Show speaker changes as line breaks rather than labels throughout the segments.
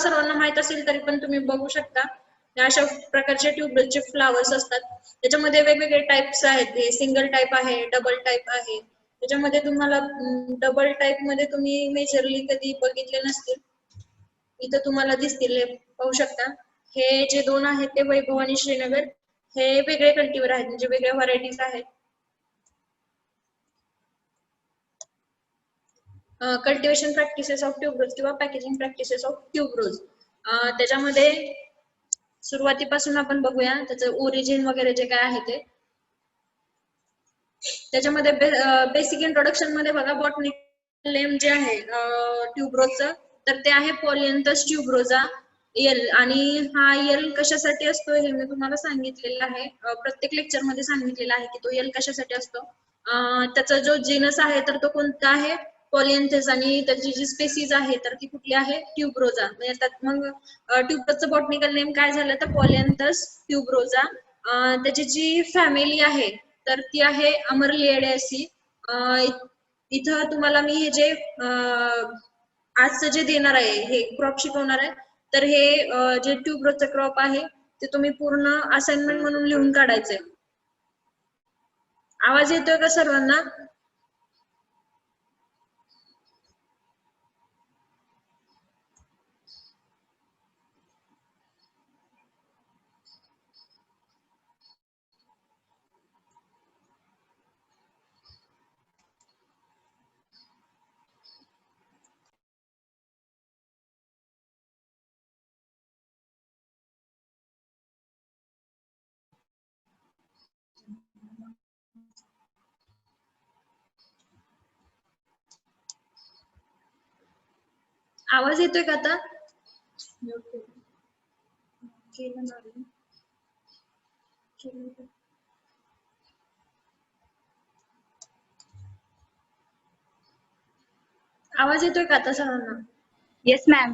सर्वांना माहित असेल तरी पण तुम्ही बघू शकता. अशा प्रकारचे ट्यूबरोजचे फ्लावर्स असतात. त्याच्यामध्ये वेगवेगळे टाइप्स आहेत. हे सिंगल टाइप आहे, डबल टाइप आहे. त्याच्यामध्ये तुम्हाला डबल टाइप मध्ये तुम्ही मेजरली कधी बघितले नसतील, इथं तुम्हाला दिसतील, पाहू शकता. हे जे दोन आहेत ते वैभव आणि श्रीनगर, हे वेगळे कल्टिव्हर आहेत, म्हणजे वेगळ्या व्हरायटीज आहेत. कल्टिवेशन प्रॅक्टिसेस ऑफ ट्यूबरोज किंवा पॅकेजिंग प्रॅक्टिसेस ऑफ ट्यूबरोज, त्याच्यामध्ये सुरुवातीपासून आपण बघूया त्याचं ओरिजिन वगैरे जे काय आहे ते. त्याच्यामध्ये बेसिक इंट्रोडक्शन मध्ये बघा, बॉटनिकल नेम जे आहे ट्यूबरोजचं, तर ते आहे पॉलियंथस ट्यूबरोजा एल. आणि हा एल कशासाठी असतो हे मी तुम्हाला सांगितलेलं आहे, प्रत्येक लेक्चर मध्ये सांगितलेलं आहे की तो एल कशासाठी असतो. त्याचा जो जीनस आहे तर तो कोणता आहे, पॉलियंथस. आणि त्याची जी स्पेसीज आहे तर ती कुठली आहे, ट्यूबरोजा. मग ट्यूबरोजचं बॉटनिकल नेम काय झालं तर पॉलियंथस ट्यूबरोजा. त्याची जी फॅमिली आहे तर ती आहे अमरलिएडेसी. इथं तुम्हाला मी हे जे आजचं जे देणार आहे, हे क्रॉप शिकवणार आहे, तर हे जे ट्यूबरोजचं क्रॉप आहे ते तुम्ही पूर्ण असाइनमेंट म्हणून लिहून काढायचंय. आवाज येतोय का सर्वांना? आवाज येतोय का आता? आवाज येतोय का आता सर्वांना?
Yes ma'am.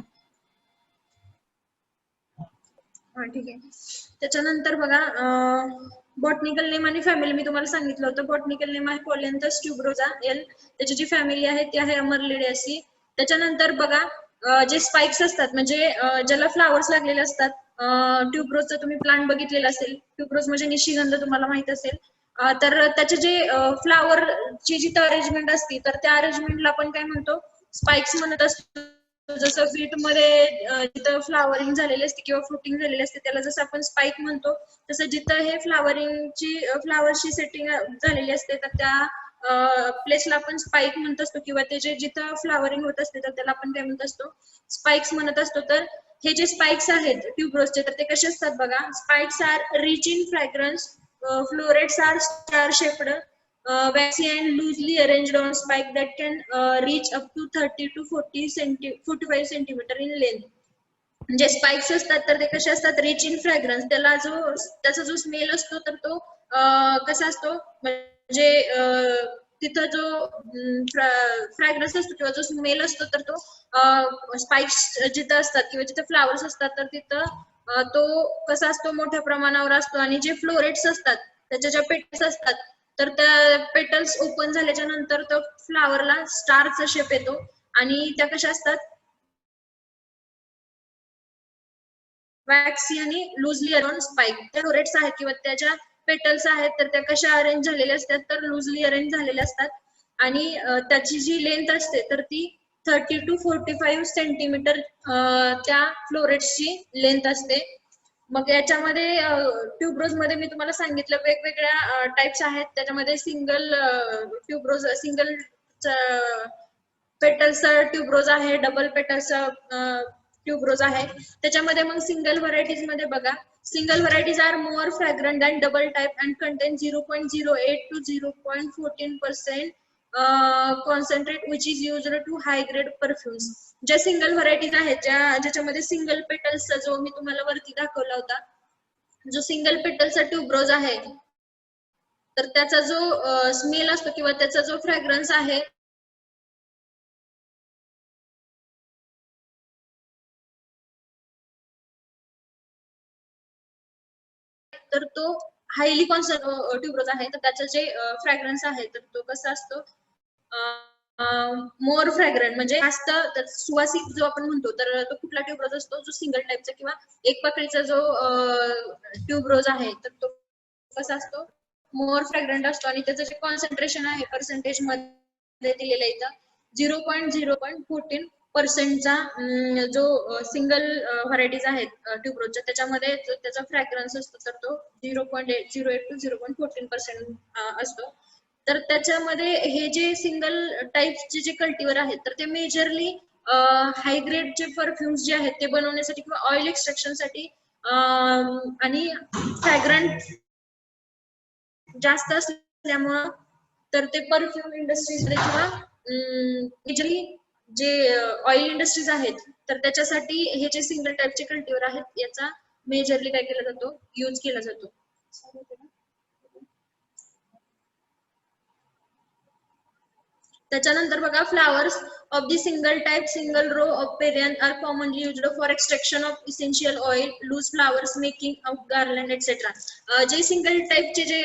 हा ठीक आहे. त्याच्यानंतर बघा, बॉटनिकल नेम आणि फॅमिली मी तुम्हाला सांगितलं होतं. बॉटनिकल नेम आहे पॉलियंथस ट्यूबरोजा एल. त्याची जी फॅमिली आहे ती आहे अमरलिडेसी. त्याच्यानंतर बघा, जे स्पाइक्स असतात, म्हणजे ज्याला फ्लावर्स लागलेले असतात, ट्यूबरोजचा तुम्ही प्लांट बघितलेला असेल. ट्यूबरोज म्हणजे निशिगंध तुम्हाला माहित असेल. तर त्याचे जे फ्लावरची जी अरेंजमेंट असते तर त्या अरेंजमेंटला आपण काय म्हणतो, स्पाइक्स म्हणत असतो. जसं फ्रूट मध्ये जिथं फ्लावरिंग झालेली असते किंवा फ्रुटिंग झालेली असते त्याला जसं आपण स्पाइक म्हणतो, तसं जिथं हे फ्लावरची सेटिंग झालेली असते तर त्या प्लेसला आपण स्पाइक म्हणत असतो. किंवा ते जे जिथं फ्लावरिंग होत असते तर त्याला आपण काय म्हणत असतो, स्पाइक्स म्हणत असतो. तर हे जे स्पाइक्स आहेत ट्यूबरोजचे तर ते कसे असतात बघा, spikes are rich in fragrance, florets are star shaped, waxy and loosely arranged on spike that can reach up to 30 to 45 centimeter in length. म्हणजे स्पाइक्स असतात तर ते कसे असतात, रिच इन फ्रॅग्रन्स. त्याचा जो स्मेल असतो तर तो कसा असतो, म्हणजे तिथं जो फ्रॅग्रन्स असतो किंवा जो स्मेल असतो तर तो स्पाइक्स जिथं असतात किंवा जिथं फ्लावर्स असतात तर तिथं तो कसा असतो, मोठ्या प्रमाणावर असतो. आणि जे फ्लोरेट्स असतात त्याच्या ज्या पेटल्स असतात तर त्या पेटल्स ओपन झाल्याच्या नंतर तो फ्लावरला स्टारचा शेप येतो. आणि त्या कशा असतात, वॅक्सी आणि लुजली अरेंज स्पाइक. त्या फ्लोरेट्स आहेत किंवा त्याच्या पेटल्स आहेत तर त्या कशा अरेंज झालेल्या असतात तर लुजली अरेंज झालेल्या असतात. आणि त्याची जी लेंथ असते तर ती 30 to 45 सेंटीमीटर त्या फ्लोरेट्सची लेंथ असते. मग याच्यामध्ये ट्यूबरोज मध्ये मी तुम्हाला सांगितलं वेगवेगळ्या टाइप्स आहेत. त्याच्यामध्ये सिंगल पेटल्स ट्यूबरोज आहे, डबल पेटल्स ट्यूबरोज आहे. त्याच्यामध्ये मग सिंगल व्हरायटीज मध्ये बघा, single varieties are more fragrant than double type and contain 0.08 to 0.14% concentrate which is used to high grade perfumes. ज्या सिंगल व्हरायटीज आहेत ज्याच्यामध्ये सिंगल पेटल्सचा जो मी तुम्हाला वरती दाखवला होता, जो सिंगल पेटलचा ट्यूबरोज आहे तर त्याचा जो स्मेल असतो किंवा त्याचा जो फ्रॅग्रन्स आहे तर तो हायली ट्यूबरोज आहे. तर त्याचं जे फ्रॅग्रन्स आहे तर तो कसा असतो, मोर फ्रॅग्रंट म्हणजे जास्त सुवासिक जो आपण म्हणतो, तर तो कुठला ट्यूबरोज असतो, जो सिंगल टाईपचा किंवा एक पकडीचा जो ट्यूबरोज आहे, तर तो कसा असतो, मोर फ्रॅग्रंट असतो आणि त्याचं जे कॉन्सन्ट्रेशन आहे पर्सेंटेज मध्ये दिलेलं आहे इथं 0.014%चा जो सिंगल व्हरायटीज आहेत ट्यूबरोजच्या, त्याच्यामध्ये त्याचा फ्रॅग्रन्स असतो तर तो 0.08 to 0.14% असतो. तर त्याच्यामध्ये हे जे सिंगल टाईपचे जे कल्टिव्हर आहेत, तर ते मेजरली हाय ग्रेडचे परफ्युम्स जे आहेत ते बनवण्यासाठी किंवा ऑइल एक्स्ट्रॅक्शनसाठी आणि फ्रॅग्रंट जास्त असल्यामुळं, तर ते परफ्यूम इंडस्ट्रीजमध्ये किंवा मेजरली जे ऑइल इंडस्ट्रीज आहेत, तर त्याच्यासाठी हे जे सिंगल टाईपचे कल्टिव्हर आहेत याचा मेजरली काय केला जातो, यूज केला जातो. त्याच्यानंतर बघा, flowers of the single type single row of perianth are commonly used for extraction of essential oil, loose flowers making of garland etcetera. जे सिंगल टाइपचे जे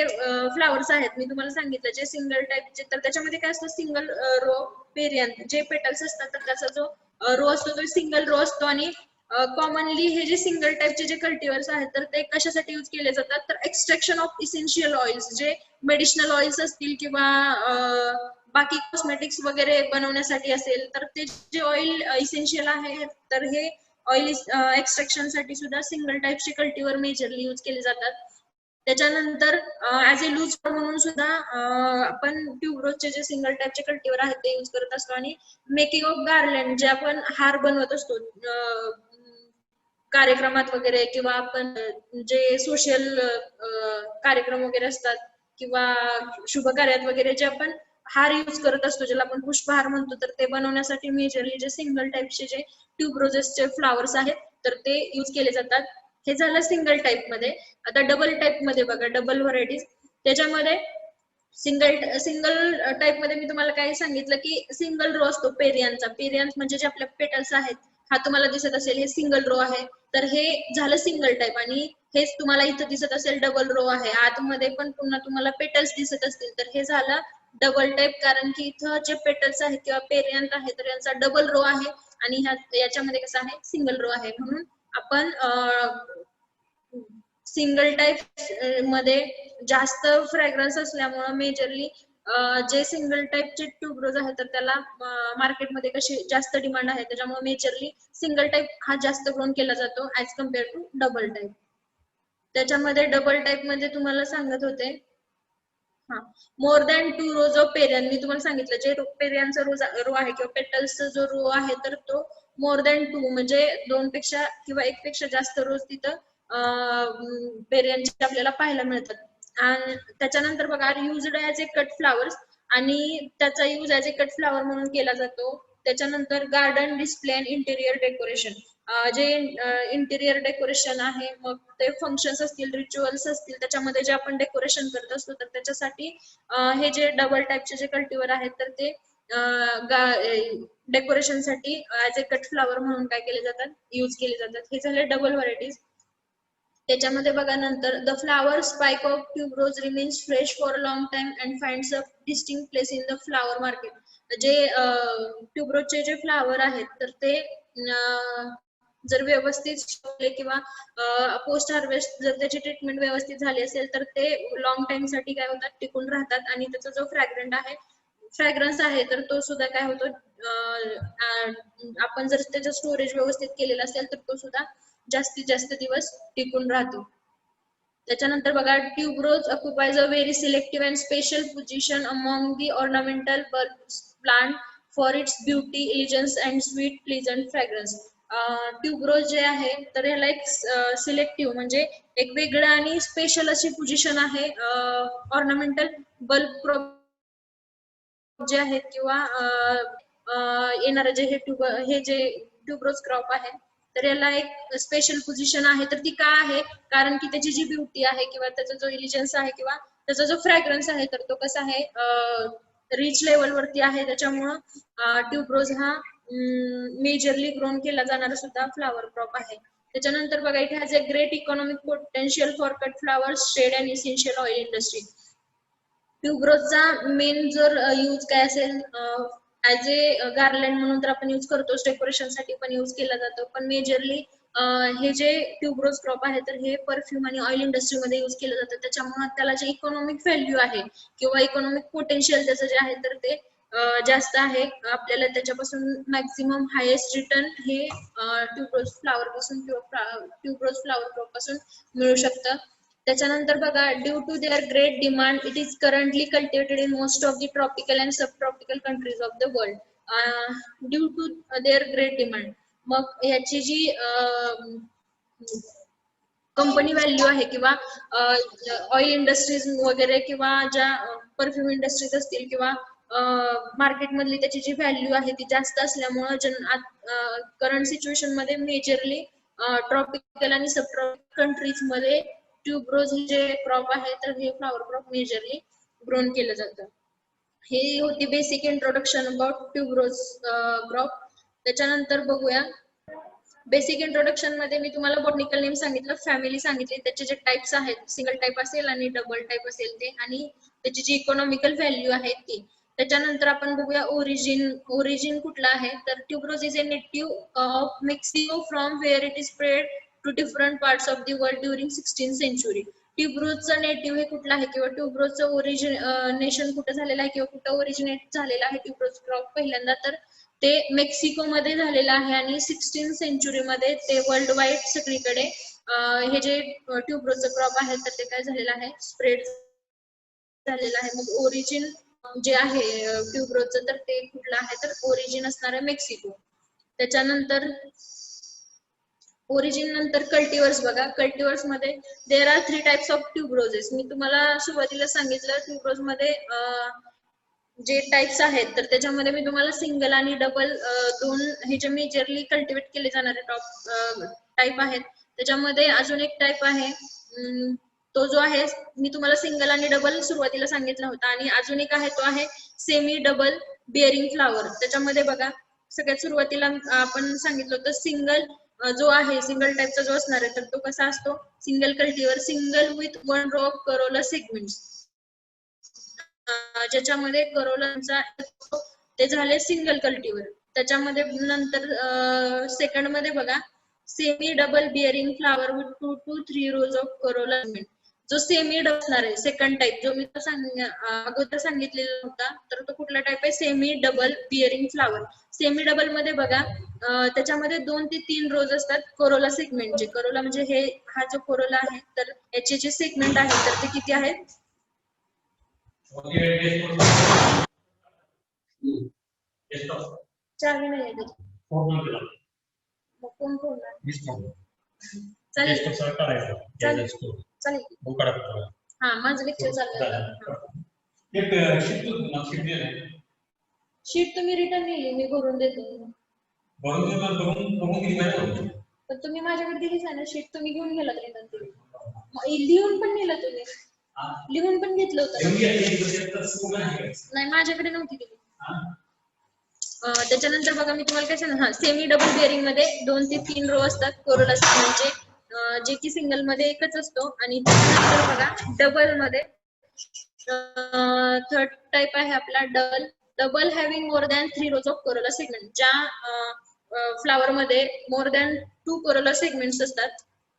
फ्लावर्स आहेत, मी तुम्हाला सांगितलं जे सिंगल टाइपचे, तर त्याच्यामध्ये काय असतं, सिंगल रो पेरियन जे पेटल्स असतात, तर त्याचा जो रो असतो तो सिंगल रो असतो आणि कॉमनली हे जे सिंगल टाइपचे जे कल्टिव्हर्स आहेत, तर ते कशासाठी यूज केले जातात, तर एक्सट्रॅक्शन ऑफ इसेन्शियल ऑइल्स, जे मेडिसिनल ऑइल्स असतील किंवा बाकी कॉस्मेटिक्स वगैरे बनवण्यासाठी असेल, तर ते जे ऑइल इसेन्शियल आहे, तर हे ऑइल एक्सट्रॅक्शनसाठी सुद्धा सिंगल टाइपचे कल्टिव्हर मेजरली यूज केले जातात. त्याच्यानंतर ऍज अ लूज म्हणून सुद्धा आपण ट्यूबरोजचे जे सिंगल टाइपचे कल्टिव्हर आहेत ते यूज करत असतो. आणि मेकिंग ऑफ गार्लँड, जे आपण हार बनवत असतो कार्यक्रमात वगैरे, किंवा आपण जे सोशल कार्यक्रम वगैरे असतात किंवा शुभ कार्यात वगैरे जे आपण हार यूज करत असतो, ज्याला आपण पुष्पहार म्हणतो, तर ते बनवण्यासाठी मेजरली जे सिंगल टाइपचे जे ट्यूबरोजेसचे फ्लावर्स आहेत, तर ते यूज केले जातात. हे झालं सिंगल टाइप मध्ये. आता डबल टाइप मध्ये बघा, डबल व्हरायटीज. त्याच्यामध्ये सिंगल टाइप मध्ये मी तुम्हाला काय सांगितलं की सिंगल रो असतो पेरियनचा. पेरियन्स म्हणजे जे आपल्या पेटल्स आहेत, हा तुम्हाला दिसत असेल हे सिंगल रो आहे, तर हे झालं सिंगल टाइप. आणि हेच तुम्हाला इथं दिसत असेल डबल रो आहे, आतमध्ये पण पुन्हा तुम्हाला पेटल्स दिसत असतील, तर हे झालं डबल टाइप. कारण की इथं जे पेटल्स आहेत किंवा पेरियंट आहे, तर यांचा डबल रो आहे आणि याच्यामध्ये कसं आहे, सिंगल रो आहे. म्हणून आपण सिंगल टाइप मध्ये जास्त फ्रॅग्रन्स असल्यामुळे मेजरली जे सिंगल टाइपचे ट्यूबरोज आहेत, तर त्याला मार्केटमध्ये कशी जास्त डिमांड आहे, त्याच्यामुळे मेजरली सिंगल टाइप हा जास्त ग्रोन केला जातो as compare to double type. त्याच्यामध्ये डबल टाइप मध्ये तुम्हाला सांगत होते, हा, मोर दॅन 2 रोज ऑफ पेरियन. मी तुम्हाला सांगितलं जे पेरियनचा रो आहे किंवा पेटल्सचा जो रो आहे, तर तो मोर दॅन 2 म्हणजे 2 पेक्षा किंवा 1 पेक्षा जास्त रोज तिथं पेरियनचे आपल्याला पाहायला मिळतात. आणि त्याच्यानंतर बघा, युज्ड ॲज ए कट फ्लावर्स, आणि त्याचा यूज ॲज ए कट फ्लावर म्हणून केला जातो. त्याच्यानंतर garden display and interior decoration, जे इंटेरियर डेकोरेशन आहे, मग ते फंक्शन्स असतील, रिच्युअल्स असतील, त्याच्यामध्ये जे आपण डेकोरेशन करत असतो, तर त्याच्यासाठी हे जे डबल टाइपचे जे कल्टिव्हर आहेत, तर ते डेकोरेशनसाठी ऍज ए कट फ्लावर म्हणून काय केले जातात, यूज केले जातात. हे झाले डबल व्हरायटीज. त्याच्यामध्ये बघा, नंतर the flower spike of tuberose remains fresh for a long time and finds a distinct place in the flower market. जे ट्यूबरोजचे जे फ्लावर आहेत, तर ते जर व्यवस्थित ठेवले किंवा पोस्ट हार्वेस्ट जर त्याची ट्रीटमेंट व्यवस्थित झाली असेल, तर ते लॉंग टाइम साठी काय होतात, टिकून राहतात. आणि त्याचा जो फ्रॅग्रन्स आहे, तर तो सुद्धा काय होतो, आपण जर त्याचं स्टोरेज व्यवस्थित केलेलं असेल, तर तो सुद्धा जास्तीत जास्त दिवस टिकून राहतो. त्याच्यानंतर बघा, tuberose occupies a very selective and special position among the ornamental plant for its beauty, elegance and sweet pleasant fragrance. Tuberose जे आहे, तर ह्याला एक सिलेक्टिव्ह म्हणजे एक वेगळं आणि स्पेशल अशी पोझिशन आहे ऑर्नामेंटल बल्ब जे आहेत किंवा येणारे जे हे जे ट्यूबरोज क्रॉप आहे, तर याला एक स्पेशल पोझिशन आहे. तर ती का आहे, कारण की त्याची जी ब्युटी आहे किंवा त्याचा जो इलिजन्स आहे किंवा त्याचा जो फ्रॅग्रन्स आहे, तर तो कसा आहे, रिच लेवल वरती आहे. त्याच्यामुळं ट्यूबरोज हा मेजरली ग्रोन केला जाणारा सुद्धा फ्लावर क्रॉप आहे. त्याच्यानंतर बघा, it has a great economic potential for cut flowers, shed and essential oil industry. ट्यूबरोजचा मेन जर यूज काय असेल, ऍज ए गार्लँड म्हणून तर आपण यूज करतोच, डेकोरेशन साठी पण यूज केला जातो, पण मेजरली हे जे ट्यूबरोज क्रॉप आहे तर हे परफ्यूम आणि ऑइल इंडस्ट्रीमध्ये यूज केलं जातं. त्याच्यामुळे त्याला जे इकॉनॉमिक व्हॅल्यू आहे किंवा इकॉनॉमिक पोटेन्शियल त्याचं जे आहे तर ते जास्त आहे. आपल्याला त्याच्यापासून मॅक्झिमम हायेस्ट रिटर्न हे ट्यूबरोज फ्लावर पासून किंवा ट्यूबरोज फ्लावर क्रॉप पासून मिळू शकतं. त्याच्यानंतर बघा, due to their great demand it is currently cultivated in most of the tropical and subtropical countries of the world. Due to their great demand, मग याची जी company value आहे किंवा oil industries वगैरे किंवा ज्या परफ्यूम इंडस्ट्रीज असतील किंवा market मधली त्याची जी व्हॅल्यू आहे ती जास्त असल्यामुळे करंट सिच्युएशन मध्ये मेजरली ट्रॉपिकल आणि सब ट्रॉपिकल कंट्रीज मध्ये ट्यूबरोज जे क्रॉप आहे तर हे फ्लावर क्रॉप मेजरली ग्रोन केलं जातं. हे होती basic introduction about tuberose crop. त्याच्यानंतर बघूया, बेसिक इंट्रोडक्शन मध्ये मी तुम्हाला बॉटनिकल नेम सांगितलं, फॅमिली सांगितली, त्याचे जे टाइप्स आहेत, सिंगल टाइप असेल आणि डबल टाइप असेल ते, आणि त्याची जी इकॉनॉमिकल व्हॅल्यू आहे ती. त्याच्यानंतर आपण बघूया ओरिजिन कुठला आहे, तर tuberose is a native of Mexico from where it is spread to different parts of the world during 16th century. ट्यूबरोजचं नेटिव्ह हे कुठलं आहे किंवा ट्यूबरोजचं ओरिजिनेशन कुठं झालेलं आहे किंवा कुठं ओरिजिनेट झालेलं आहे ट्यूबरोज क्रॉप पहिल्यांदा, तर ते मेक्सिको मध्ये झालेलं आहे आणि 16th सेंचुरी मध्ये ते वर्ल्ड वाईड सगळीकडे हे जे ट्यूबरोजचं क्रॉप आहे तर ते काय झालेलं आहे, स्प्रेड झालेलं आहे. मग ओरिजिन जे आहे ट्यूबरोजचं तर ते कुठलं आहे, तर ओरिजिन असणार आहे मेक्सिको. त्याच्यानंतर ओरिजिन नंतर कल्टिवर्स बघा, कल्टिवर्स मध्ये देर आर 3 टाइप्स ऑफ ट्यूबरोजेस. मी तुम्हाला सुरुवातीला सांगितलं ट्यूबरोज मध्ये जे टाइप्स आहेत तर त्याच्यामध्ये मी तुम्हाला सिंगल आणि डबल दोन हे जे मेजरली कल्टिवेट केले जाणारे टाइप आहेत. त्याच्यामध्ये अजून एक टाइप आहे, तो जो आहे मी तुम्हाला सिंगल आणि डबल सुरुवातीला सांगितला होता, आणि अजून एक आहे तो आहे सेमी डबल बिअरिंग फ्लावर. त्याच्यामध्ये बघा, सगळ्यात सुरुवातीला आपण सांगितलं होतं सिंगल जो आहे, सिंगल टाइपचा जो असणार आहे तर तो कसा असतो, single cultivar, single with 1 row of corolla segments, ज्याच्यामध्ये करोलांचा ते झाले सिंगल कल्टिवर. त्याच्यामध्ये नंतर सेकंड मध्ये बघा, semi double bearing flower with 2 to 3 rows of corolla segment. जो सेमी डबल असणार आहे सेकंड टाइप, जो मी अगोदर सांगितलेला होता तर तो कुठला टाइप आहे, semi double bearing flower. Semi double मध्ये बघा, त्याच्यामध्ये 2 ते 3 रोज असतात कोरोला सेगमेंटचे. कोरोला म्हणजे हे हा जो कोरोला आहे तर याचे जे सेगमेंट आहेत तर ते किती आहेत, 4 नाही आहे त्याचे. मग कोण बोलणार, चालेल चालेल. हा, माझं लेक्चर चाललं. शीट तुम्ही रिटर्न नेली, मी भरून देते. पण तुम्ही माझ्याकडे दिलीच आहे ना शीट, तुम्ही घेऊन गेलात रिटर्न ती. लिहून पण नेलं तुम्ही, लिहून पण घेतलं होतं. नाही, माझ्याकडे नव्हती दिली. त्याच्यानंतर बघा, मी तुम्हाला काय सांग, सेमी डबल बिअरिंग मध्ये 2 ते 3 रो असतात कोरोला सेगमेंटचे, जे की सिंगल मध्ये एकच असतो. आणि त्याच्यानंतर बघा, डबल मध्ये थर्ड टाइप आहे आपला double having more than 3 rows of Corolla segment. ज्या फ्लावर मध्ये मोर दॅन 2 कोरोला सेगमेंट्स असतात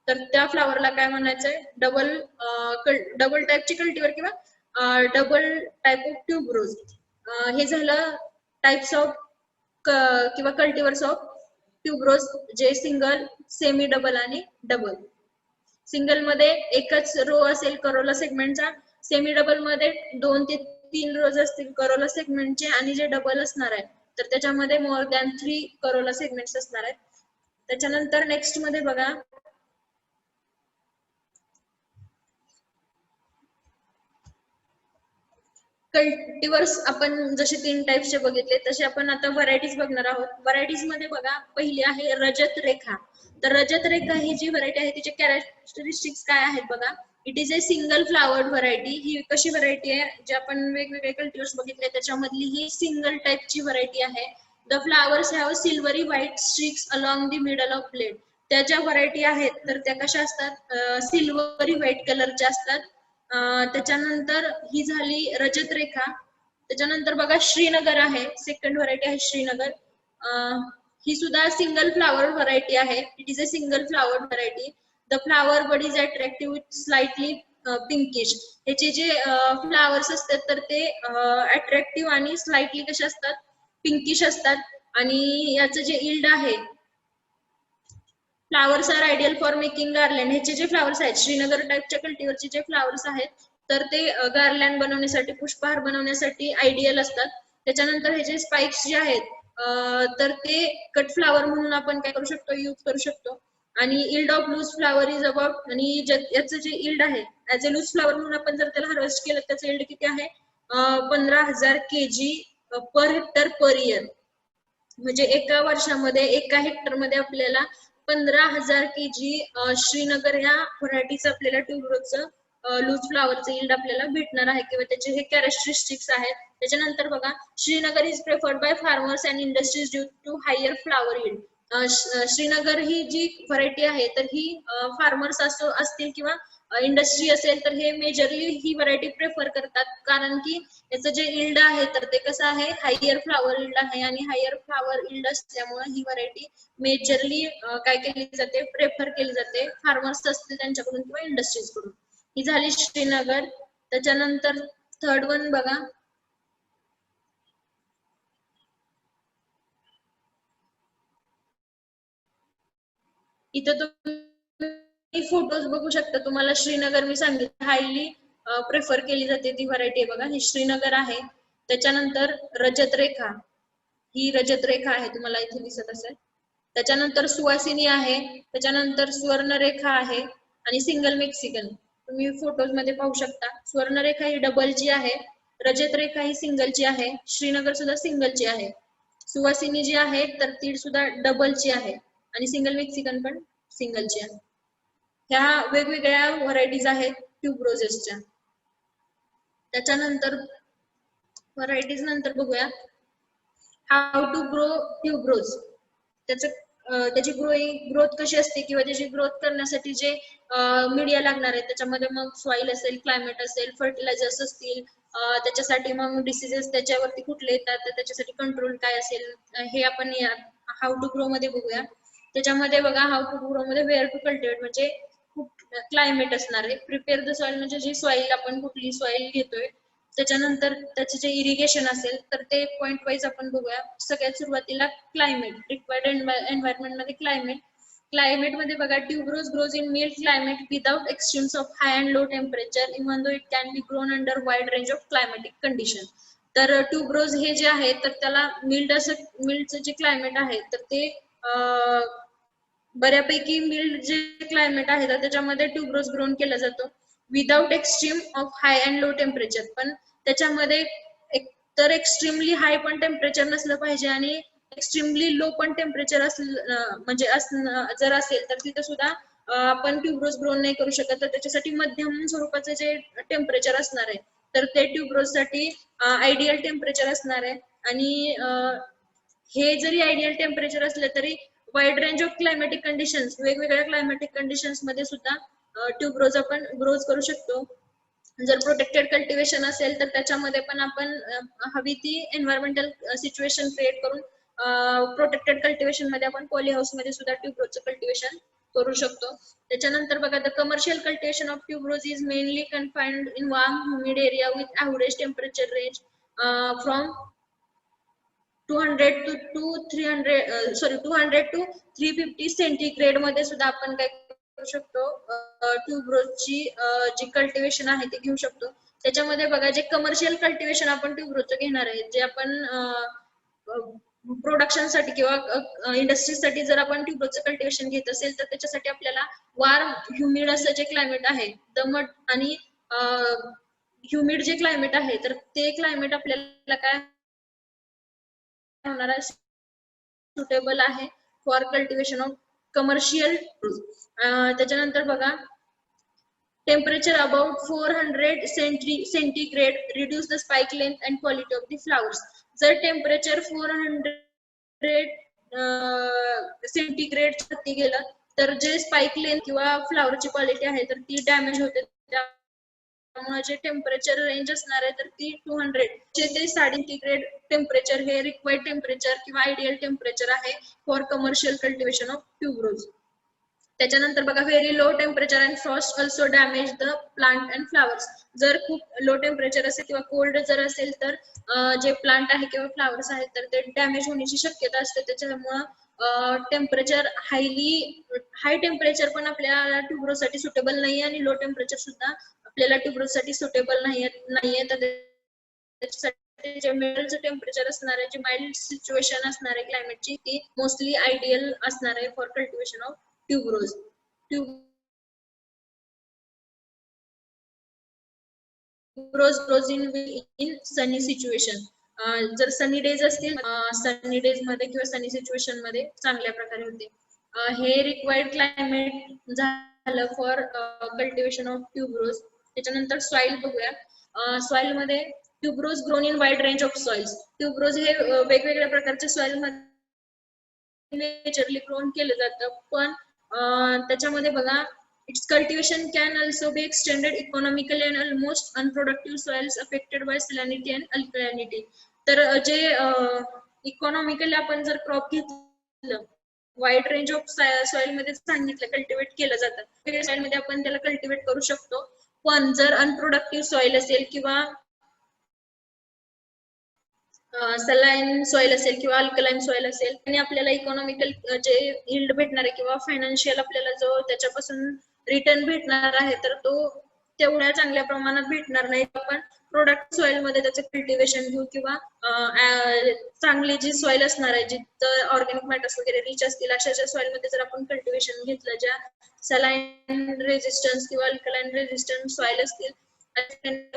तर त्या फ्लावरला काय म्हणायचंय, डबल टाइपची कल्टिवर किंवा डबल टाइप ऑफ ट्यूबरोज. हे झालं टाइप्स ऑफ किंवा कल्टिवर्स ऑफ ट्यूबरोज, जे सिंगल, सेमी डबल आणि डबल. सिंगल मध्ये एकच रो असेल करोला सेगमेंटचा, सेमी डबल मध्ये 2 ते 3 रोज असतील करोला सेगमेंटचे, आणि जे डबल असणार आहे तर त्याच्यामध्ये मोर दॅन 3 करोला सेगमेंट्स असणार आहेत. त्याच्यानंतर नेक्स्ट मध्ये बघा, कल्टिवर्स आपण जसे 3 टाइप्सचे बघितले तसे आपण आता व्हरायटीज बघणार आहोत. व्हरायटीज मध्ये बघा, पहिली आहे रजत रेखा. तर रजत रेखा ही जी व्हरायटी आहे तिचे कॅरेक्टरिस्टिक्स काय आहेत बघा, it is a single flowered variety. ही कशी व्हरायटी आहे, जे आपण वेगवेगळे कल्टिवर्स बघितले त्याच्यामधली ही सिंगल टाइपची व्हरायटी आहे. The flowers have silvery white streaks along the middle of blade. त्या ज्या व्हरायटी आहेत तर त्या कशा असतात, सिल्वरी व्हाईट कलरच्या असतात. त्याच्यानंतर ही झाली रजत रेखा. त्याच्यानंतर बघा श्रीनगर आहे, सेकंड व्हरायटी आहे श्रीनगर. ही सुद्धा सिंगल फ्लावर व्हरायटी आहे. It is a single flower variety. The flower bud is attractive with slightly pinkish. ह्याचे जे फ्लावर्स असतात तर ते अट्रॅक्टिव्ह आणि स्लाइटली कसे असतात, पिंकिश असतात. आणि याचं जे इल्ड आहे, flowers are ideal for making garland. ह्याचे जे फ्लावर्स आहेत, श्रीनगर टाईपच्या कल्टिव्हरचे जे फ्लावर्स आहेत तर ते गार्लँड बनवण्यासाठी, पुष्पहार बनवण्यासाठी आयडियल असतात. त्याच्यानंतर हे जे स्पाइक्स जे आहेत तर ते कट फ्लावर म्हणून आपण काय करू शकतो, यूज करू शकतो. आणि yield of loose flower is about, आणि याचं जे इल्ड आहे ऍज अ लूज फ्लावर म्हणून आपण जर त्याला हार्वेस्ट केलं, त्याचं इल्ड किती आहे, 15,000 kg per hectare per year. म्हणजे एका वर्षामध्ये, एका हेक्टरमध्ये आपल्याला 15,000 kg श्रीनगर ह्या व्हरायटीचं आपल्याला ट्यूबरोजचं लूज फ्लावरचं इल्ड आपल्याला भेटणार आहे, किंवा त्याचे हे कॅरेक्टरिस्टिक्स आहेत. त्याच्यानंतर बघा, Srinagar is preferred by farmers and industries due to higher flower yield. Srinagar ही जी व्हरायटी आहे तर ही फार्मर्स असतील किंवा इंडस्ट्री असेल तर हे मेजरली ही व्हरायटी प्रेफर करतात, कारण की याचं जे इल्ड आहे तर ते कसं आहे, हायर फ्लावर इल्ड आहे. आणि हायर फ्लावर इल्ड असल्यामुळे ही व्हरायटी मेजरली काय केली जाते, प्रेफर केली जाते, फार्मर्स असतील त्यांच्याकडून किंवा इंडस्ट्रीज कडून. ही झाली श्रीनगर. त्याच्यानंतर थर्ड वन बघा, इथं तुम्ही फोटोज बघू शकता. तुम्हाला श्रीनगर मी सांगितलं हायली प्रेफर केली जाते ती व्हरायटी बघा, ही श्रीनगर आहे. त्याच्यानंतर रजत रेखा, ही रजत रेखा आहे, तुम्हाला इथे दिसत असेल. त्याच्यानंतर सुवासिनी आहे. त्याच्यानंतर स्वर्णरेखा आहे आणि सिंगल मेक्सिकन. तुम्ही फोटोज मध्ये पाहू शकता. स्वर्णरेखा ही डबलची आहे, रजत रेखा ही सिंगलची आहे, श्रीनगर सुद्धा सिंगलची आहे. सुवासिनी जी आहे तर ती सुद्धा डबलची आहे, आणि सिंगल मेक्सिकन पण सिंगलची आहे. ह्या वेगवेगळ्या व्हरायटीज आहेत ट्यूबरोजेसच्या. त्याच्यानंतर व्हरायटीज नंतर बघूया, हाऊ टू ग्रो ट्यूबरोज. त्याची ग्रोथ कशी असते, किंवा त्याची ग्रोथ करण्यासाठी जे मीडिया लागणार आहे, त्याच्यामध्ये मग सॉइल असेल, क्लायमेट असेल, फर्टिलायझर्स असतील, त्याच्यासाठी मग डिसीजेस त्याच्यावरती कुठले येतात, तर त्याच्यासाठी कंट्रोल काय असेल, हे आपण हाऊ टू ग्रो मध्ये बघूया. त्याच्यामध्ये बघा, हाऊ टू ग्रो मध्ये वेअर टू कल्टिवेट म्हणजे क्लायमेट असणार आहे. प्रिपेअर द सॉइल म्हणजे जी सॉइल, आपण कुठली सॉइल घेतोय. त्याच्यानंतर त्याचे जे इरिगेशन असेल तर ते पॉइंट वाईज आपण बघूया. सगळ्यात सुरुवातीला क्लायमेट, रिक्वायर्ड एन्व्हायरमेंट मध्ये क्लायमेट मध्ये बघा, tuberose grows in mild climate without extremes of high and low temperature, even though it can be grown under wide range of climatic condition. तर ट्यूबरोज हे जे आहे तर त्याला मिल्डचं जे क्लायमेट आहे तर ते बऱ्यापैकी मिल्ड जे क्लायमेट आहे तर त्याच्यामध्ये ट्यूबरोज ग्रोन केला जातो without extreme of high and low temperature. पण त्याच्यामध्ये तर एक्स्ट्रीमली हाय पण टेम्परेचर नसलं पाहिजे आणि एक्स्ट्रीमली लो पण टेम्परेचर म्हणजे जर असेल तर तिथे सुद्धा आपण ट्यूबरोज ग्रोन नाही करू शकत. तर त्याच्यासाठी मध्यम स्वरूपाचं जे टेम्परेचर असणार आहे तर ते ट्यूबरोज साठी आयडियल टेम्परेचर असणार आहे. आणि हे जरी आयडियल टेम्परेचर असले तरी wide range of climatic conditions, वेगवेगळ्या क्लायमॅटिक कंडिशन्स मध्ये सुद्धा ट्यूबरोज आपण ग्रोज करू शकतो. जर प्रोटेक्टेड कल्टिवेशन असेल तर त्याच्यामध्ये पण आपण हवी ती एन्व्हायरमेंटल सिच्युएशन क्रिएट करून प्रोटेक्टेड कल्टिवेशन मध्ये आपण पॉली हाऊस मध्ये सुद्धा ट्यूबरोजचं कल्टिवेशन करू शकतो. त्याच्यानंतर बघा, the commercial cultivation of tuberose is mainly confined in warm humid area with average temperature range from 200 to 350 centigrade मध्ये सुद्धा आपण काय करू शकतो, ट्यूबरोजची जी कल्टिवेशन आहे ते घेऊ शकतो. त्याच्यामध्ये बघा, जे कमर्शियल कल्टिवेशन आपण ट्यूबरोजचं घेणार आहे, जे आपण प्रोडक्शन साठी किंवा इंडस्ट्रीसाठी जर आपण ट्यूबरोजचं कल्टिवेशन घेत असेल तर त्याच्यासाठी आपल्याला वार्म ह्युमिड असं जे क्लायमेट आहे, दमट आणि ह्युमिड जे क्लायमेट आहे तर ते क्लायमेट आपल्याला काय होणार आहे, सुटेबल आहे फॉर कल्टिवेशन ऑफ कमर्शियल. त्याच्यानंतर बघा, temperature about 400 centigrade reduce the spike length and quality of the flowers. जर टेम्परेचर 400 सेंटीग्रेड वरती गेलं, तर जे स्पाइक लेंथ किंवा फ्लावरची क्वालिटी आहे तर ती डॅमेज होते. त्यामुळे जे टेम्परेचर रेंज असणार आहे तर ती 200 ते सेंटीग्रेड टेम्परेचर हे रिक्वायर्ड टेम्परेचर किंवा आयडियल टेम्परेचर आहे for commercial cultivation of tuberose. त्याच्यानंतर बघा very low temperature and Frost also damage the plant and flowers. जर खूप लो टेम्परेचर असेल किंवा कोल्ड जर असेल तर जे प्लांट आहे किंवा फ्लावर्स आहेत तर ते डॅमेज होण्याची शक्यता असते. त्याच्यामुळं टेम्परेचर हाय टेम्परेचर पण आपल्या ट्यूबरोजसाठी सुटेबल नाही आणि लो टेम्परेचर सुद्धा आपल्याला ट्यूबरोजसाठी सुटेबल नाहीये. तर त्याच्यासाठी जे मिडलचं टेम्परेचर असणार आहे, जे माइल्ड सिच्युएशन असणार आहे क्लायमेटची, ती मोस्टली आयडियल असणार आहे for cultivation of tuberose. Tuberose grows in Sunny situation. जर सनी डेज असतील, सनी डेज मध्ये किंवा सनी सिच्युएशन मध्ये चांगल्या प्रकारे होते. हे रिक्वायर्ड क्लायमेट झालं फॉर कल्टिवेशन ऑफ ट्यूबरोज. त्याच्यानंतर सॉइल बघूया. सॉइल मध्ये tuberose grown in wide range of soils. Tuberose हे वेगवेगळ्या प्रकारच्या सॉइल मध्ये नेचरली ग्रोन केलं जातं, पण त्याच्यामध्ये बघा its cultivation can also be extended economically and almost unproductive soils affected by salinity and alkalinity. तर जे इकॉनॉमिकली आपण जर क्रॉप घेतलं, वाईड रेंज ऑफ सॉइल मध्ये सांगितलं कल्टिवेट केलं जातं, वेगवेगळ्या सॉइल मध्ये आपण त्याला कल्टिवेट करू शकतो. पण जर अनप्रोडक्टिव्ह सॉइल असेल किंवा सलाईन सॉइल असेल किंवा अल्कलाईन सॉइल असेल आणि आपल्याला इकॉनॉमिकल जे यील्ड भेटणार आहे किंवा फायनान्शियल आपल्याला जो त्याच्यापासून रिटर्न भेटणार आहे तर तो तेवढ्या चांगल्या प्रमाणात भेटणार नाही. आपण प्रोडक्ट सॉइल मध्ये त्याचं कल्टिवेशन घेऊ किंवा चांगली जी सॉइल असणार आहे, जिथं ऑर्गॅनिक मॅटर्स वगैरे रिच असतील, अशा सॉइल मध्ये जर आपण कल्टिवेशन घेतलं, ज्या सलाईन रेजिस्टन्स किंवा अल्कलाईन रेजिस्टन्स सॉइल असतील,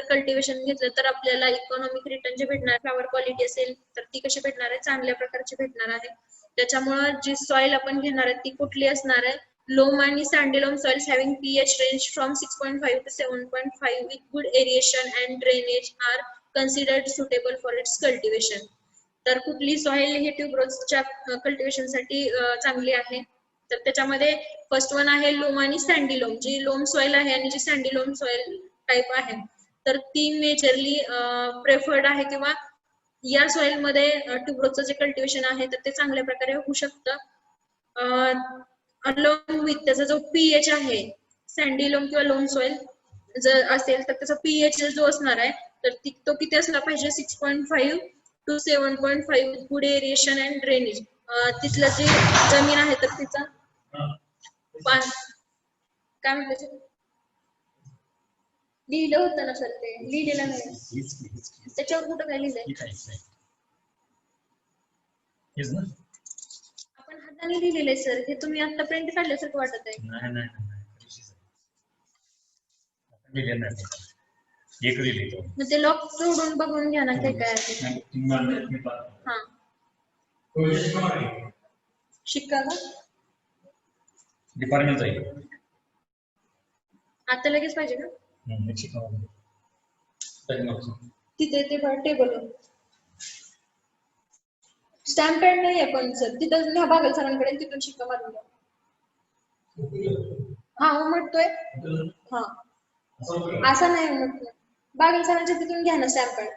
कल्टिवेशन घेतलं तर आपल्याला इकॉनॉमिक रिटर्न जे भेटणार, फ्लॉवर क्वालिटी असेल तर ती कशी भेटणार आहे, चांगल्या प्रकारची भेटणार आहे. त्याच्यामुळे जी सॉइल आपण घेणार आहे ती कुठली असणार आहे, लोम आणि sandy loam soils having pH range from 6.5 to 7.5 with good aeration and drainage are considered suitable for its cultivation. तर कुठली सॉइल हे ट्यूबरोजच्या कल्टिवेशन साठी चांगली आहे, तर त्याच्यामध्ये फर्स्ट वन आहे लोम आणि सँडी-लोम. जी लोम सॉइल आहे आणि जी सँडी-लोम सॉइल टाइप आहे तर ती मेजरली प्रेफर्ड आहे किंवा या सॉइल मध्ये ट्यूबरोजचं जे कल्टिवेशन आहे तर ते चांगल्या प्रकारे होऊ शकतं. अलॉंग विथ त्याचा जो pH आहे, सँडी-लोम किंवा लोम सॉइल जर असेल तर त्याचा pH जो असणार आहे तर तो किती असला पाहिजे, 6.5 to 7.5 good aeration and drainage. तिथलं जी जमीन आहे तर तिचा काय म्हणतात लिहिलं होतं ना सर, ते लिहिलेलं नाही त्याच्यावर कुठं काय लिहिलंय, आपण हाताने लिहिलेलं सर, हे तुम्ही आता प्रिंट काढल्यासारखं वाटत आहे. मग ते लॉक तोडून बघून घ्या ना काय काय आहे. हा शिक्का का
डिपार्टमेंट जाईल
आता लगेच पाहिजे का, तिथे ते टेबल स्टॅम्प पॅड नाही आहे पण सर, तिथं ह्या बागल सरांकडे तिथून शिक्का मारून द्या. हा उमटतोय, हा असा नाही उमटतोय, बागल सरांच्या तिथून घ्या ना स्टॅम्प पॅड.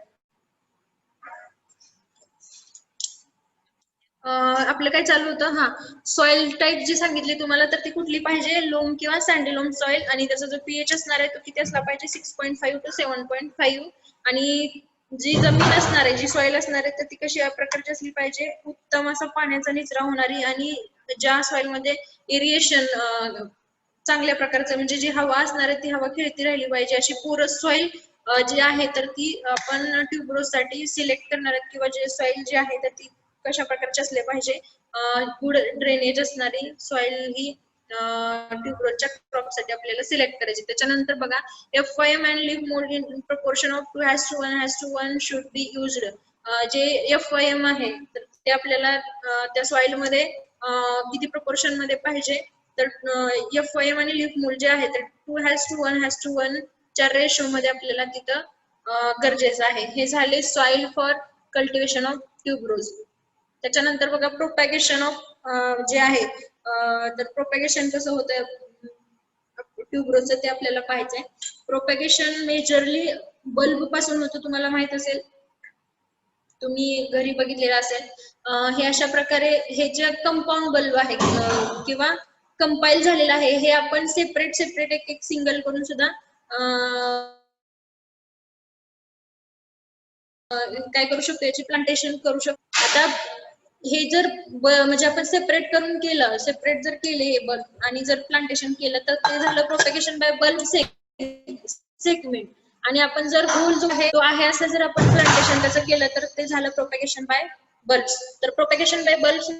आपलं काय चालू होतं, हा सॉइल टाइप जी सांगितली तुम्हाला तर ती कुठली पाहिजे, लोम किंवा सँडी-लोम सॉइल, आणि त्याचा जो pH असणार आहे तो किती असला पाहिजे, 6.5 to 7.5. आणि जी जमीन असणार आहे, जी सॉइल असणार आहे तर ती कशी प्रकारची असली पाहिजे, उत्तम असा पाण्याचा निचरा होणारी आणि ज्या सॉइल मध्ये इरिएशन चांगल्या प्रकारचं, म्हणजे जी हवा असणार आहे ती हवा खेळती राहिली पाहिजे, अशी पोरस सॉइल जी आहे तर ती आपण ट्यूबरोज साठी सिलेक्ट करणार आहेत, किंवा जे सॉइल जी आहे तर ती कशा प्रकारची असले पाहिजे, गुड ड्रेनेज असणारी सॉइल ही ट्यूबरोजच्या क्रॉप साठी आपल्याला सिलेक्ट करायची. त्याच्यानंतर बघा FYM and leaf mould in proportion of 2:1 should be used. जे FYM आहे तर ते आपल्याला त्या सॉइल मध्ये किती प्रपोर्शन मध्ये पाहिजे, तर FYM आणि लीफ मोल्ड जे आहे तर 2:1 च्या रेशो मध्ये आपल्याला तिथं गरजेचं आहे. हे झाले soil for cultivation of tuberose. त्याच्यानंतर बघा प्रोपॅगेशन ऑफ जे आहे तर प्रोपॅगेशन कसं होतं, ट्यूबरोजचं ते आपल्याला पाहायचंय. प्रोपॅगेशन मेजरली बल्ब पासून होतं, तुम्हाला माहित असेल, तुम्ही घरी बघितलेलं असेल. हे अशा प्रकारे हे जे कंपाऊंड बल्ब आहे किंवा कंपाईल झालेलं आहे, हे आपण सेपरेट एक एक सिंगल करून सुद्धा काय करू शकतो, याची प्लांटेशन करू शकतो. आता हे जर म्हणजे आपण सेपरेट करून केलं, सेपरेट जर केले हे बल्ब आणि जर प्लांटेशन केलं तर ते झालं प्रोपॅगेशन बाय बल्ब सेगमेंट. आणि आपण जर होल जो आहे असं जर आपण प्लांटेशन त्याचं केलं तर ते झालं प्रोपॅगेशन बाय बल्ब्स. तर प्रोपॅगेशन बाय बल्ब्स